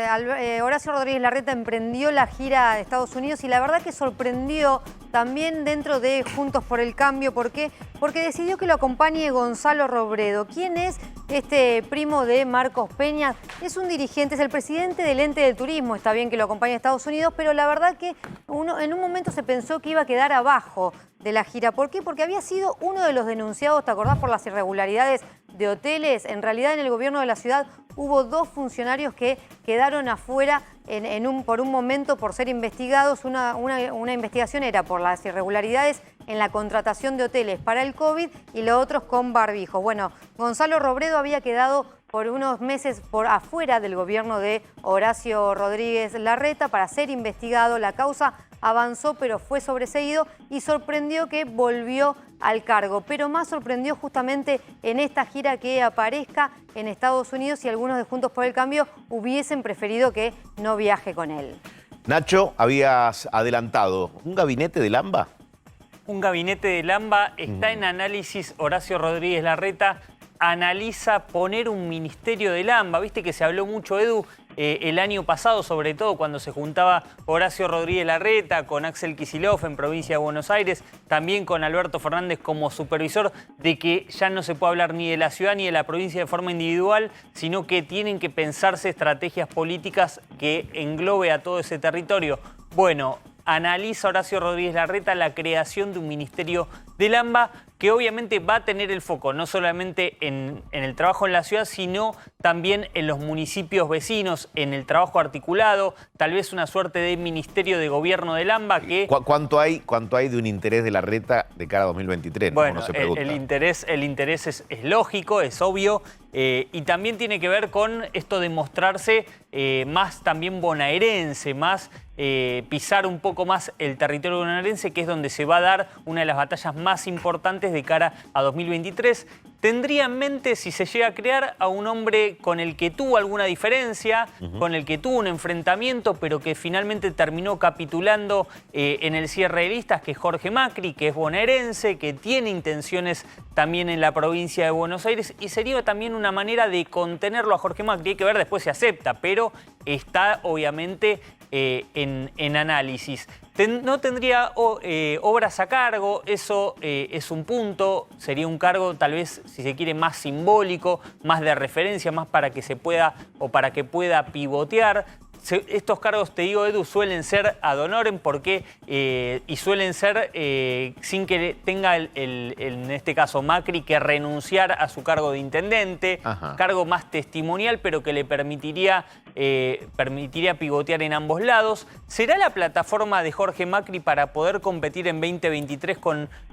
Horacio Rodríguez Larreta emprendió la gira de Estados Unidos y la verdad que sorprendió también dentro de Juntos por el Cambio. ¿Por qué? Porque decidió que lo acompañe Gonzalo Robredo. ¿Quién es este primo de Marcos Peña? Es un dirigente, es el presidente del ente del turismo. Está bien que lo acompañe a Estados Unidos, pero la verdad que en un momento se pensó que iba a quedar abajo de la gira. ¿Por qué? Porque había sido uno de los denunciados, ¿te acordás?, por las irregularidades de hoteles. En realidad, en el gobierno de la ciudad hubo 2 funcionarios que quedaron afuera por un momento por ser investigados. Una investigación era por las irregularidades en la contratación de hoteles para el COVID y los otros con barbijos. Bueno, Gonzalo Robredo había quedado por unos meses por afuera del gobierno de Horacio Rodríguez Larreta para ser investigado. La causa avanzó, pero fue sobreseído y sorprendió que volvió al cargo. Pero más sorprendió justamente en esta gira que aparezca en Estados Unidos y algunos de Juntos por el Cambio hubiesen preferido que no viaje con él. Nacho, habías adelantado un gabinete del AMBA. Un gabinete del AMBA está en análisis. Horacio Rodríguez Larreta analiza poner un ministerio del AMBA. Viste que se habló mucho, Edu, el año pasado, sobre todo cuando se juntaba Horacio Rodríguez Larreta con Axel Kicillof en provincia de Buenos Aires, también con Alberto Fernández como supervisor, de que ya no se puede hablar ni de la ciudad ni de la provincia de forma individual, sino que tienen que pensarse estrategias políticas que englobe a todo ese territorio. Bueno, analiza Horacio Rodríguez Larreta la creación de un ministerio del AMBA que obviamente va a tener el foco no solamente en el trabajo en la ciudad, sino también en los municipios vecinos, en el trabajo articulado, tal vez una suerte de ministerio de gobierno del AMBA que... ¿Cuánto hay de un interés de Larreta de cara a 2023? Bueno, no se pregunta. el interés es lógico, es obvio, y también tiene que ver con esto de mostrarse más también bonaerense, más pisar un poco más el territorio bonaerense, que es donde se va a dar una de las batallas más importantes de cara a 2023. Tendría en mente, si se llega a crear, a un hombre con el que tuvo alguna diferencia, con el que tuvo un enfrentamiento, pero que finalmente terminó capitulando en el cierre de listas, que es Jorge Macri, que es bonaerense, que tiene intenciones también en la provincia de Buenos Aires, y sería también una manera de contenerlo a Jorge Macri. Hay que ver después si acepta, pero está obviamente en análisis. No tendría obras a cargo, eso es un punto, sería un cargo tal vez, si se quiere, más simbólico, más de referencia, más para que se pueda o para que pueda pivotear. Estos cargos, te digo, Edu, suelen ser ad honorem porque, y suelen ser sin que tenga, en este caso, Macri, que renunciar a su cargo de intendente. Ajá. Cargo más testimonial, pero que le permitiría pivotear en ambos lados. ¿Será la plataforma de Jorge Macri para poder competir en 2023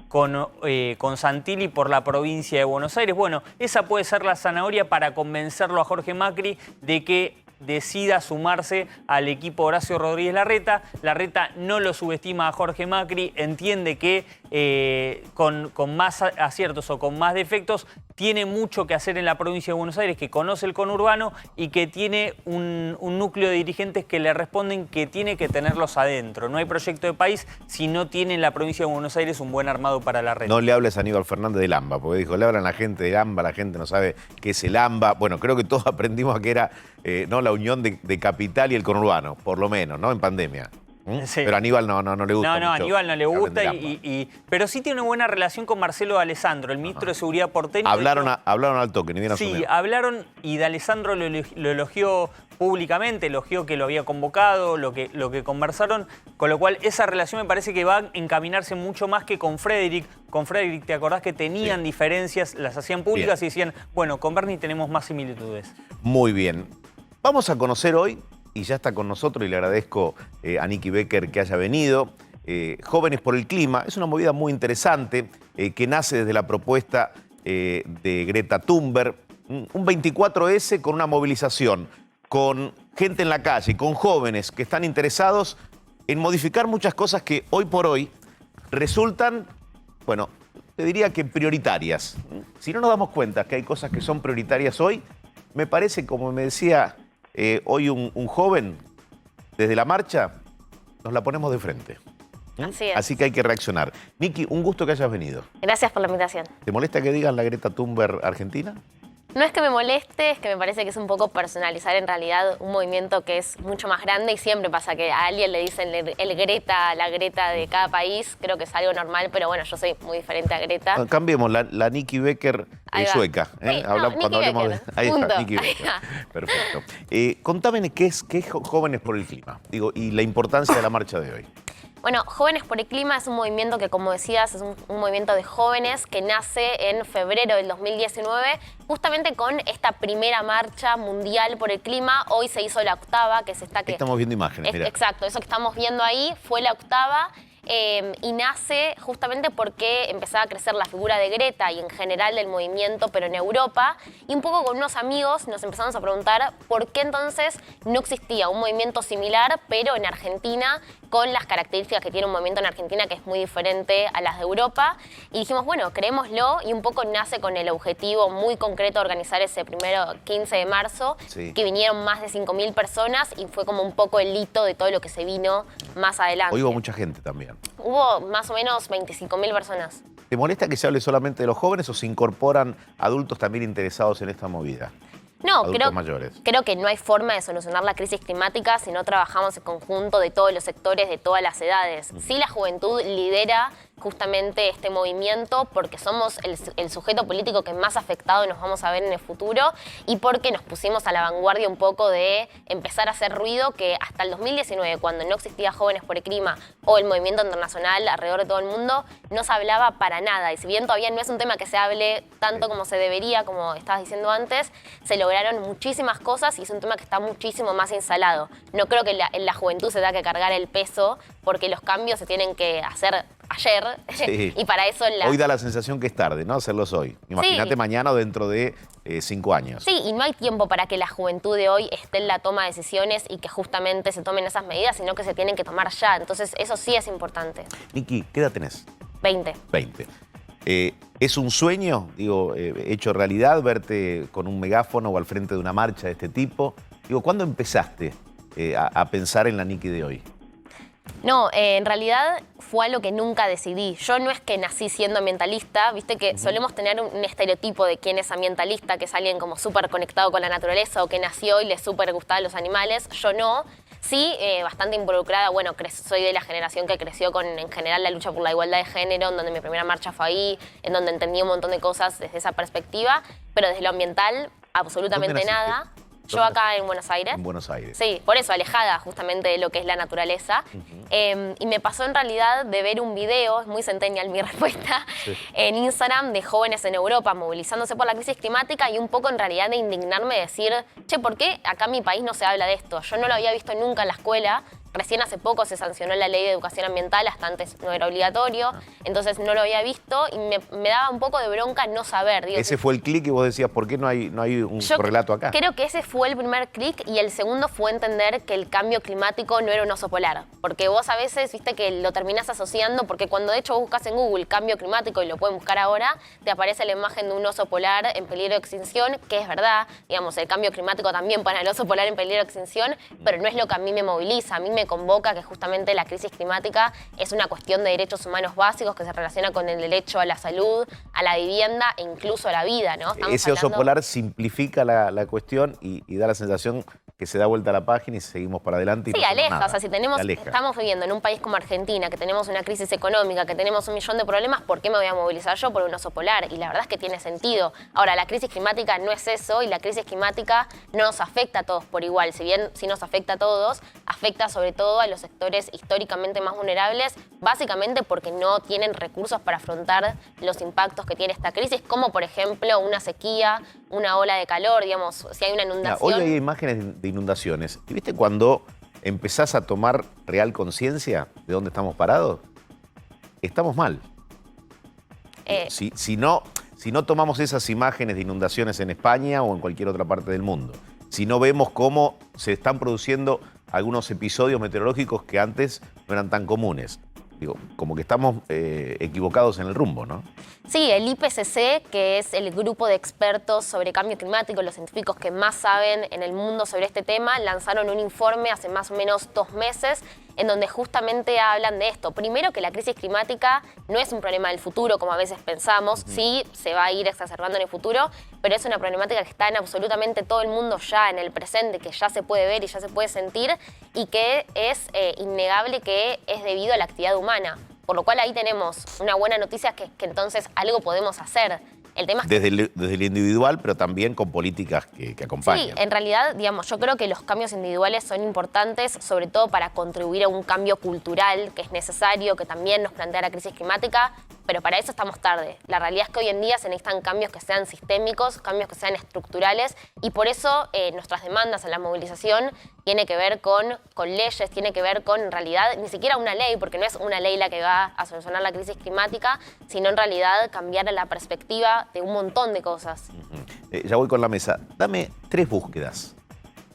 con Santilli por la provincia de Buenos Aires? Bueno, esa puede ser la zanahoria para convencerlo a Jorge Macri de que decida sumarse al equipo Horacio Rodríguez Larreta. Larreta no lo subestima a Jorge Macri, entiende que con más aciertos o con más defectos tiene mucho que hacer en la provincia de Buenos Aires, que conoce el conurbano y que tiene un núcleo de dirigentes que le responden que tiene que tenerlos adentro. No hay proyecto de país si no tiene en la provincia de Buenos Aires un buen armado para Larreta. No le hables a Aníbal Fernández del AMBA, porque dijo, le hablan a la gente del AMBA, la gente no sabe qué es el AMBA. Bueno, creo que todos aprendimos a que era no la unión de Capital y el conurbano, por lo menos, ¿no? En pandemia. Sí. Pero a Aníbal no le gusta. No, a Aníbal no le gusta, pero sí tiene una buena relación con Marcelo D'Alessandro, el ministro de Seguridad porteño. Hablaron al toque, ni bien asumió. Sí, hablaron y D'Alessandro lo elogió públicamente, elogió que lo había convocado, lo que conversaron, con lo cual esa relación me parece que va a encaminarse mucho más que con Frederick. Con Frederick, ¿te acordás que tenían diferencias, las hacían públicas y decían, bueno, con Bernie tenemos más similitudes? Muy bien. Vamos a conocer hoy, y ya está con nosotros, y le agradezco a Nicky Becker que haya venido, Jóvenes por el Clima. Es una movida muy interesante que nace desde la propuesta de Greta Thunberg. Un 24S con una movilización, con gente en la calle, con jóvenes que están interesados en modificar muchas cosas que hoy por hoy resultan, bueno, te diría que prioritarias. Si no nos damos cuenta que hay cosas que son prioritarias hoy, me parece, como me decía hoy un joven, desde la marcha, nos la ponemos de frente. Así es. Así que hay que reaccionar. Niki, un gusto que hayas venido. Gracias por la invitación. ¿Te molesta que digan la Greta Thunberg argentina? No es que me moleste, es que me parece que es un poco personalizar en realidad un movimiento que es mucho más grande y siempre pasa que a alguien le dicen el Greta, la Greta de cada país. Creo que es algo normal, pero bueno, yo soy muy diferente a Greta. Cambiemos la Nikki Becker sueca. Sí, cuando Nikki hablemos Becker. Ahí Punto. está, Nikki Becker. Perfecto. Contame qué es Jóvenes por el Clima. Digo, y la importancia de la marcha de hoy. Bueno, Jóvenes por el Clima es un movimiento que, como decías, es un movimiento de jóvenes que nace en febrero del 2019, justamente con esta primera marcha mundial por el clima. Hoy se hizo la 8ª, que es esta que... Estamos viendo imágenes, mirá. Exacto, eso que estamos viendo ahí fue la 8ª. Y nace justamente porque empezaba a crecer la figura de Greta y en general del movimiento, pero en Europa. Y un poco con unos amigos nos empezamos a preguntar por qué entonces no existía un movimiento similar, pero en Argentina, con las características que tiene un movimiento en Argentina que es muy diferente a las de Europa. Y dijimos, bueno, creémoslo, y un poco nace con el objetivo muy concreto de organizar ese primero 15 de marzo, sí, que vinieron más de 5.000 personas y fue como un poco el hito de todo lo que se vino más adelante. Hoy hubo mucha gente también. Hubo más o menos 25.000 personas. ¿Te molesta que se hable solamente de los jóvenes o se incorporan adultos también interesados en esta movida? No, Adultos mayores. creo que no hay forma de solucionar la crisis climática si no trabajamos en conjunto de todos los sectores, de todas las edades. Sí, la juventud lidera justamente este movimiento porque somos el sujeto político que más afectado nos vamos a ver en el futuro y porque nos pusimos a la vanguardia un poco de empezar a hacer ruido que hasta el 2019, cuando no existía Jóvenes por el Clima o el movimiento internacional alrededor de todo el mundo, no se hablaba para nada. Y si bien todavía no es un tema que se hable tanto como se debería, como estabas diciendo antes, se lograron muchísimas cosas y es un tema que está muchísimo más instalado. No creo que en la juventud se tenga que cargar el peso porque los cambios se tienen que hacer ayer, sí, y para eso... Hoy da la sensación que es tarde, ¿no? Hacerlos hoy. Imagínate sí, mañana o dentro de 5 años. Sí, y no hay tiempo para que la juventud de hoy esté en la toma de decisiones y que justamente se tomen esas medidas, sino que se tienen que tomar ya. Entonces, eso sí es importante. Niki, ¿qué edad tenés? 20. 20. ¿Es un sueño, digo, hecho realidad, verte con un megáfono o al frente de una marcha de este tipo? Digo, ¿cuándo empezaste a pensar en la Niki de hoy? No, en realidad fue algo que nunca decidí. Yo no es que nací siendo ambientalista, viste que solemos tener un estereotipo de quién es ambientalista, que es alguien como súper conectado con la naturaleza o que nació y le súper gustaban los animales. Yo no. Sí, bastante involucrada, bueno, soy de la generación que creció con, en general, la lucha por la igualdad de género, en donde mi primera marcha fue ahí, en donde entendí un montón de cosas desde esa perspectiva, pero desde lo ambiental, absolutamente nada. Yo acá en Buenos Aires. En Buenos Aires. Sí, por eso, alejada justamente de lo que es la naturaleza. Y me pasó en realidad de ver un video, es muy centennial mi respuesta, sí, en Instagram de jóvenes en Europa movilizándose por la crisis climática y un poco en realidad de indignarme, de decir, che, ¿por qué acá en mi país no se habla de esto? Yo no lo había visto nunca en la escuela. Recién hace poco se sancionó la ley de educación ambiental, hasta antes no era obligatorio, entonces no lo había visto y me daba un poco de bronca no saber. Digo, ese fue el clic y vos decías, ¿por qué no hay un relato acá? Creo que ese fue el primer clic y el segundo fue entender que el cambio climático no era un oso polar. Porque vos a veces, viste, que lo terminás asociando, porque cuando de hecho vos buscas en Google cambio climático y lo pueden buscar ahora, te aparece la imagen de un oso polar en peligro de extinción, que es verdad, digamos, el cambio climático también pone al oso polar en peligro de extinción, pero no es lo que a mí me moviliza, a mí me convoca que justamente la crisis climática es una cuestión de derechos humanos básicos que se relaciona con el derecho a la salud, a la vivienda e incluso a la vida, ¿no? Ese oso polar simplifica la cuestión y da la sensación que se da vuelta a la página y seguimos para adelante. Y sí, no aleja. nada. O sea, si estamos viviendo en un país como Argentina, que tenemos una crisis económica, que tenemos 1 millón de problemas, ¿por qué me voy a movilizar yo por un oso polar? Y la verdad es que tiene sentido. Ahora, la crisis climática no es eso y la crisis climática no nos afecta a todos por igual. Si bien sí nos afecta a todos, afecta sobre todo a los sectores históricamente más vulnerables, básicamente porque no tienen recursos para afrontar los impactos que tiene esta crisis, como por ejemplo una sequía, una ola de calor, digamos, si hay una inundación. Hoy hay imágenes de inundaciones. ¿Y viste cuando empezás a tomar real conciencia de dónde estamos parados? Estamos mal. Si no tomamos esas imágenes de inundaciones en España o en cualquier otra parte del mundo, si no vemos cómo se están produciendo algunos episodios meteorológicos que antes no eran tan comunes. Digo, como que estamos equivocados en el rumbo, ¿no? Sí, el IPCC, que es el grupo de expertos sobre cambio climático, los científicos que más saben en el mundo sobre este tema, lanzaron un informe hace más o menos 2 meses en donde justamente hablan de esto. Primero, que la crisis climática no es un problema del futuro, como a veces pensamos, sí se va a ir exacerbando en el futuro, pero es una problemática que está en absolutamente todo el mundo ya, en el presente, que ya se puede ver y ya se puede sentir, y que es innegable que es debido a la actividad humana. Por lo cual ahí tenemos una buena noticia, que entonces algo podemos hacer. El tema es desde el individual, pero también con políticas que acompañan. Sí, en realidad, digamos, yo creo que los cambios individuales son importantes, sobre todo para contribuir a un cambio cultural que es necesario, que también nos plantea la crisis climática, pero para eso estamos tarde. La realidad es que hoy en día se necesitan cambios que sean sistémicos, cambios que sean estructurales, y por eso nuestras demandas en la movilización tiene que ver con leyes, tiene que ver con, en realidad, ni siquiera una ley, porque no es una ley la que va a solucionar la crisis climática, sino en realidad cambiar la perspectiva de un montón de cosas. Ya voy con la mesa. Dame 3 búsquedas.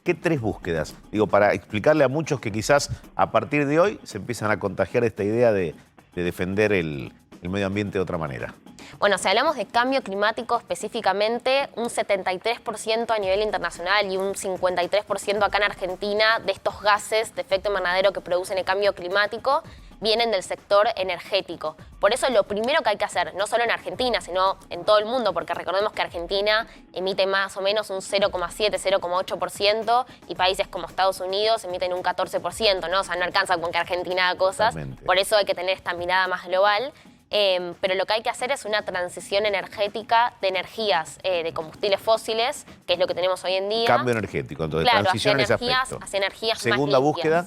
¿Qué 3 búsquedas? Digo, para explicarle a muchos que quizás a partir de hoy se empiezan a contagiar esta idea de defender el medio ambiente de otra manera. Bueno, si hablamos de cambio climático específicamente, un 73% a nivel internacional y un 53% acá en Argentina de estos gases de efecto invernadero que producen el cambio climático vienen del sector energético. Por eso lo primero que hay que hacer, no solo en Argentina, sino en todo el mundo, porque recordemos que Argentina emite más o menos un 0,7, 0,8% y países como Estados Unidos emiten un 14%, ¿no? O sea, no alcanza con que Argentina haga cosas. Totalmente. Por eso hay que tener esta mirada más global. Pero lo que hay que hacer es una transición energética de energías de combustibles fósiles, que es lo que tenemos hoy en día. Cambio energético, entonces Claro, transición en ese aspecto. hacia energías Segunda más limpias. búsqueda.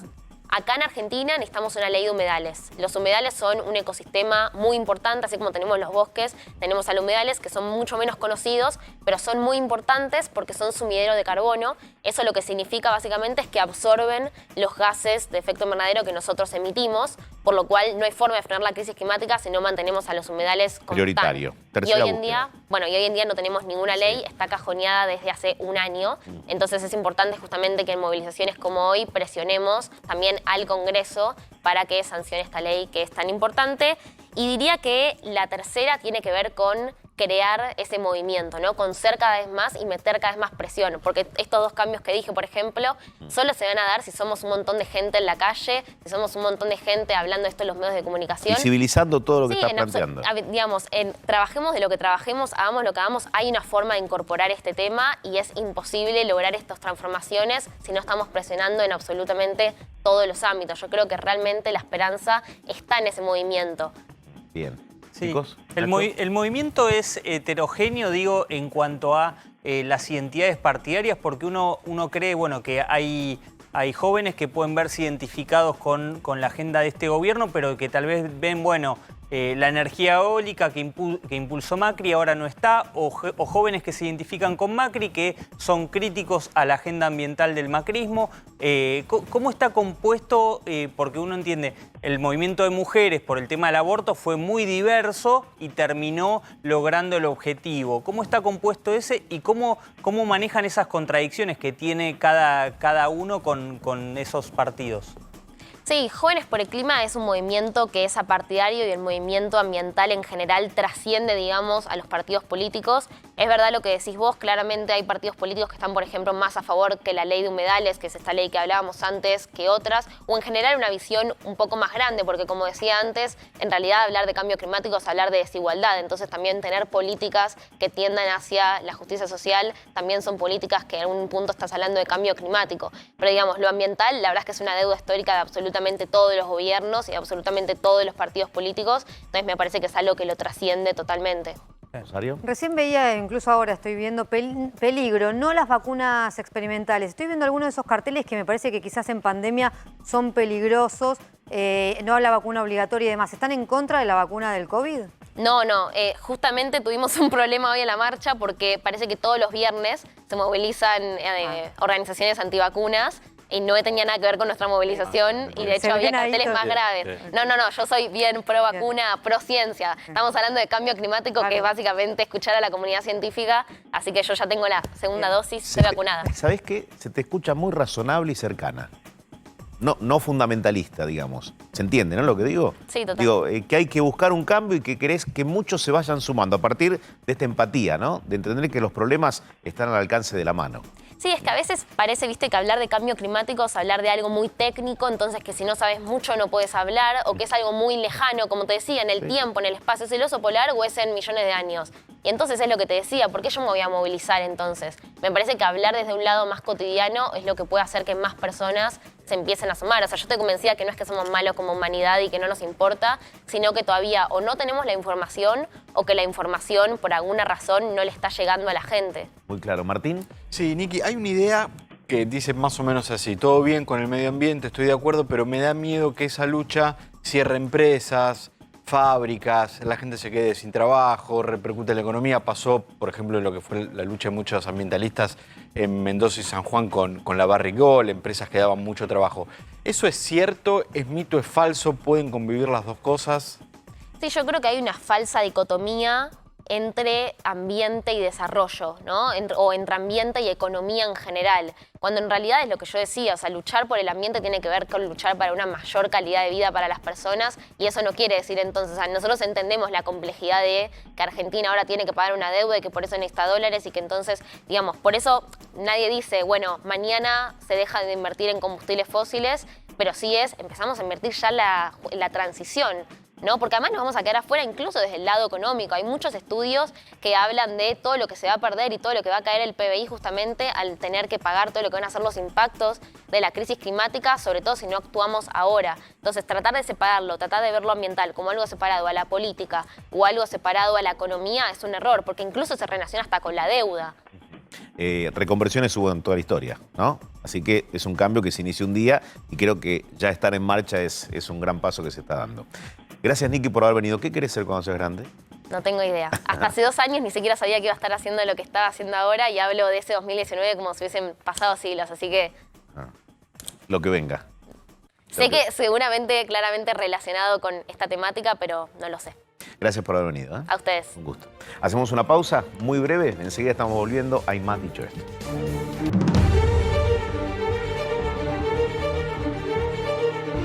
Acá en Argentina necesitamos una ley de humedales. Los humedales son un ecosistema muy importante, así como tenemos los bosques, tenemos a los humedales que son mucho menos conocidos, pero son muy importantes porque son sumidero de carbono. Eso lo que significa básicamente es que absorben los gases de efecto invernadero que nosotros emitimos, por lo cual no hay forma de frenar la crisis climática si no mantenemos a los humedales constantes. Prioritario. Y Tercera hoy en búsqueda. día, y hoy en día no tenemos ninguna ley, está cajoneada desde hace un año. Entonces es importante justamente que en movilizaciones como hoy presionemos también al Congreso para que sancione esta ley que es tan importante. Y diría que la tercera tiene que ver con crear ese movimiento, ¿no? Con ser cada vez más y meter cada vez más presión. Porque estos 2 cambios que dije, por ejemplo, solo se van a dar si somos un montón de gente en la calle, si somos un montón de gente hablando de esto en los medios de comunicación. Visibilizando todo lo que estás en planteando. digamos, trabajemos de lo que trabajemos, hagamos lo que hagamos, hay una forma de incorporar este tema y es imposible lograr estas transformaciones si no estamos presionando en absolutamente todos los ámbitos. Yo creo que realmente la esperanza está en ese movimiento. Bien. Sí. Chicos, El movimiento es heterogéneo, digo, en cuanto a las identidades partidarias, porque uno cree, bueno, que hay jóvenes que pueden verse identificados con la agenda de este gobierno, pero que tal vez ven, bueno, la energía eólica que impulsó Macri ahora no está, o jóvenes que se identifican con Macri, que son críticos a la agenda ambiental del macrismo. ¿Cómo está compuesto? Porque uno entiende, el movimiento de mujeres por el tema del aborto fue muy diverso y terminó logrando el objetivo. ¿Cómo está compuesto ese y cómo manejan esas contradicciones que tiene cada uno con esos partidos? Sí, Jóvenes por el Clima es un movimiento que es apartidario y el movimiento ambiental en general trasciende, digamos, a los partidos políticos. Es verdad lo que decís vos, claramente hay partidos políticos que están, por ejemplo, más a favor que la ley de humedales, que es esta ley que hablábamos antes, que otras, o en general una visión un poco más grande, porque como decía antes, en realidad hablar de cambio climático es hablar de desigualdad, entonces también tener políticas que tiendan hacia la justicia social también son políticas que en algún punto estás hablando de cambio climático. Pero digamos, lo ambiental, la verdad es que es una deuda histórica de absolutamente todos los gobiernos y absolutamente todos los partidos políticos, entonces me parece que es algo que lo trasciende totalmente. ¿Rosario? Recién veía, incluso ahora estoy viendo peligro, no las vacunas experimentales. Estoy viendo algunos de esos carteles que me parece que quizás en pandemia son peligrosos, no la vacuna obligatoria y demás. ¿Están en contra de la vacuna del COVID? No, justamente tuvimos un problema hoy en la marcha porque parece que todos los viernes se movilizan organizaciones antivacunas y no tenía nada que ver con nuestra movilización y de hecho había carteles más graves. No, yo soy bien pro vacuna, pro ciencia. Estamos hablando de cambio climático, que es básicamente escuchar a la comunidad científica, así que yo ya tengo la segunda dosis, estoy vacunada. ¿Sabés qué? Se te escucha muy razonable y cercana. no fundamentalista, digamos. ¿Se entiende, no lo que digo? Sí, total. Digo, que hay que buscar un cambio y que querés que muchos se vayan sumando a partir de esta empatía, ¿no? De entender que los problemas están al alcance de la mano. Sí, es que a veces parece, viste, que hablar de cambio climático es hablar de algo muy técnico, entonces que si no sabes mucho no puedes hablar, o que es algo muy lejano, como te decía, en el tiempo, en el espacio. ¿Es el oso polar o es en millones de años? Y entonces es lo que te decía, ¿por qué yo me voy a movilizar entonces? Me parece que hablar desde un lado más cotidiano es lo que puede hacer que más personas se empiecen a sumar. O sea, yo estoy convencida que no es que somos malos como humanidad y que no nos importa, sino que todavía o no tenemos la información o que la información por alguna razón no le está llegando a la gente. Muy claro. ¿Martín? Sí, Niki, hay una idea que dice más o menos así: todo bien con el medio ambiente, estoy de acuerdo, pero me da miedo que esa lucha cierre empresas, fábricas, la gente se quede sin trabajo, repercute en la economía. Pasó, por ejemplo, lo que fue la lucha de muchos ambientalistas en Mendoza y San Juan con la Barrigol, empresas que daban mucho trabajo. ¿Eso es cierto? ¿Es mito? ¿Es falso? ¿Pueden convivir las dos cosas? Sí, yo creo que hay una falsa dicotomía entre ambiente y desarrollo, ¿no? O entre ambiente y economía en general, cuando en realidad es lo que yo decía, o sea, luchar por el ambiente tiene que ver con luchar para una mayor calidad de vida para las personas, y eso no quiere decir entonces, o sea, nosotros entendemos la complejidad de que Argentina ahora tiene que pagar una deuda y que por eso necesita dólares y que entonces, digamos, por eso nadie dice, bueno, mañana se deja de invertir en combustibles fósiles, pero sí empezamos a invertir ya en la transición, ¿no? Porque además nos vamos a quedar afuera incluso desde el lado económico. Hay muchos estudios que hablan de todo lo que se va a perder y todo lo que va a caer el PBI justamente al tener que pagar todo lo que van a ser los impactos de la crisis climática, sobre todo si no actuamos ahora. Entonces, tratar de separarlo, tratar de ver lo ambiental como algo separado a la política o algo separado a la economía es un error, porque incluso se relaciona hasta con la deuda. Reconversiones hubo en toda la historia, ¿no? Así que es un cambio que se inicia un día y creo que ya estar en marcha es un gran paso que se está dando. Gracias, Niki, por haber venido. ¿Qué querés ser cuando seas grande? No tengo idea. Hasta hace 2 años ni siquiera sabía que iba a estar haciendo lo que estaba haciendo ahora y hablo de ese 2019 como si hubiesen pasado siglos, así que... Lo que venga. Sé que seguramente, claramente relacionado con esta temática, pero no lo sé. Gracias por haber venido. A ustedes. Un gusto. Hacemos una pausa muy breve. Enseguida estamos volviendo. Hay más Dicho Esto.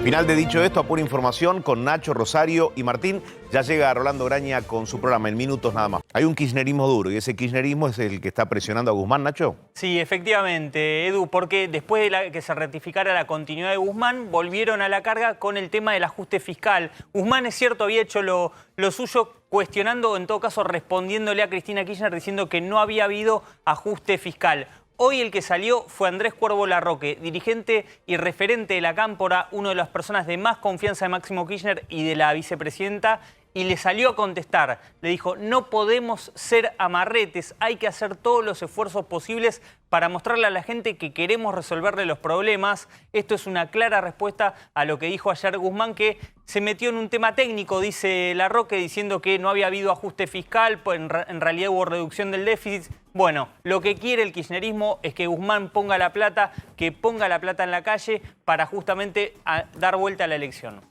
Final de Dicho Esto, a pura información con Nacho, Rosario y Martín. Ya llega Rolando Graña con su programa en minutos nada más. Hay un kirchnerismo duro y ese kirchnerismo es el que está presionando a Guzmán, Nacho. Sí, efectivamente, Edu, porque después de que se ratificara la continuidad de Guzmán, volvieron a la carga con el tema del ajuste fiscal. Guzmán, es cierto, había hecho lo suyo cuestionando, en todo caso respondiéndole a Cristina Kirchner diciendo que no había habido ajuste fiscal. Hoy el que salió fue Andrés Cuervo Larroque, dirigente y referente de la Cámpora, una de las personas de más confianza de Máximo Kirchner y de la vicepresidenta, y le salió a contestar. Le dijo, no podemos ser amarretes, hay que hacer todos los esfuerzos posibles para mostrarle a la gente que queremos resolverle los problemas. Esto es una clara respuesta a lo que dijo ayer Guzmán, que se metió en un tema técnico, dice Larroque, diciendo que no había habido ajuste fiscal, pues en realidad hubo reducción del déficit. Bueno, lo que quiere el kirchnerismo es que Guzmán ponga la plata, que ponga la plata en la calle para justamente dar vuelta a la elección.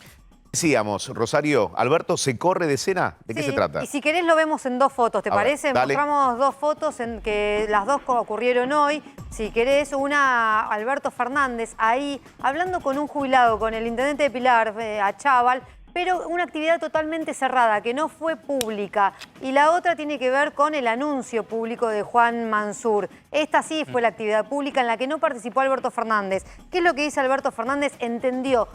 Decíamos, Rosario, Alberto se corre de escena. ¿De qué se trata? Y si querés lo vemos en 2 fotos, ¿te parece? Dale. Mostramos 2 fotos en que las 2 ocurrieron hoy. Si querés, una Alberto Fernández ahí hablando con un jubilado, con el intendente de Pilar, Achával, pero una actividad totalmente cerrada, que no fue pública. Y la otra tiene que ver con el anuncio público de Juan Mansur. Esta sí fue la actividad pública en la que no participó Alberto Fernández. ¿Qué es lo que dice Alberto Fernández? Entendió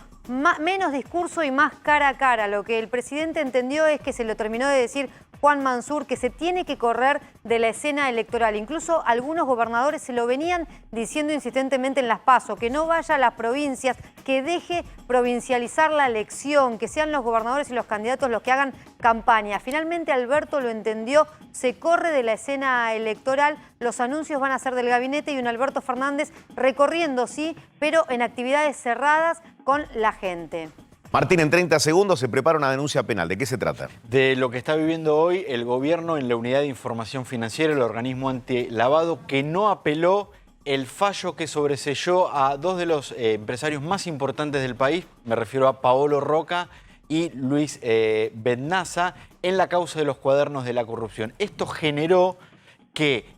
menos discurso y más cara a cara. Lo que el presidente entendió es que se lo terminó de decir Juan Mansur, que se tiene que correr de la escena electoral. Incluso algunos gobernadores se lo venían diciendo insistentemente en las PASO, que no vaya a las provincias, que deje provincializar la elección, que sean los gobernadores y los candidatos los que hagan campaña. Finalmente Alberto lo entendió, se corre de la escena electoral, los anuncios van a ser del gabinete y un Alberto Fernández recorriendo, sí, pero en actividades cerradas con la gente. Martín, en 30 segundos se prepara una denuncia penal. ¿De qué se trata? De lo que está viviendo hoy el gobierno en la Unidad de Información Financiera, el organismo antilavado, que no apeló el fallo que sobreseyó a 2 de los empresarios más importantes del país, me refiero a Paolo Roca y Luis Bednaza, en la causa de los cuadernos de la corrupción. Esto generó que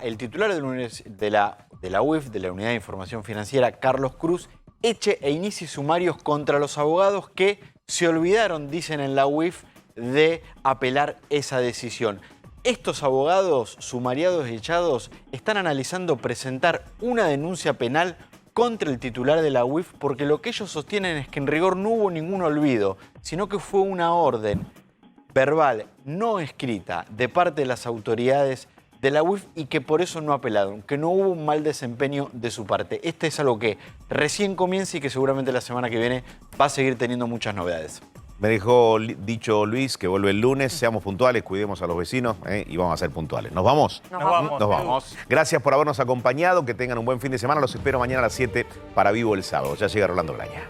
el titular de la UIF, de la Unidad de Información Financiera, Carlos Cruz, eche e inicie sumarios contra los abogados que se olvidaron, dicen en la UIF, de apelar esa decisión. Estos abogados sumariados y echados están analizando presentar una denuncia penal contra el titular de la UIF porque lo que ellos sostienen es que en rigor no hubo ningún olvido, sino que fue una orden verbal no escrita de parte de las autoridades de la UIF y que por eso no apelaron, que no hubo un mal desempeño de su parte. Este es algo que recién comienza y que seguramente la semana que viene va a seguir teniendo muchas novedades. Me dejó dicho Luis que vuelve el lunes. Seamos puntuales, cuidemos a los vecinos y vamos a ser puntuales. ¿Nos vamos? Nos vamos. Nos vamos. Gracias por habernos acompañado. Que tengan un buen fin de semana. Los espero mañana a las 7 para Vivo el Sábado. Ya llega Rolando Graña.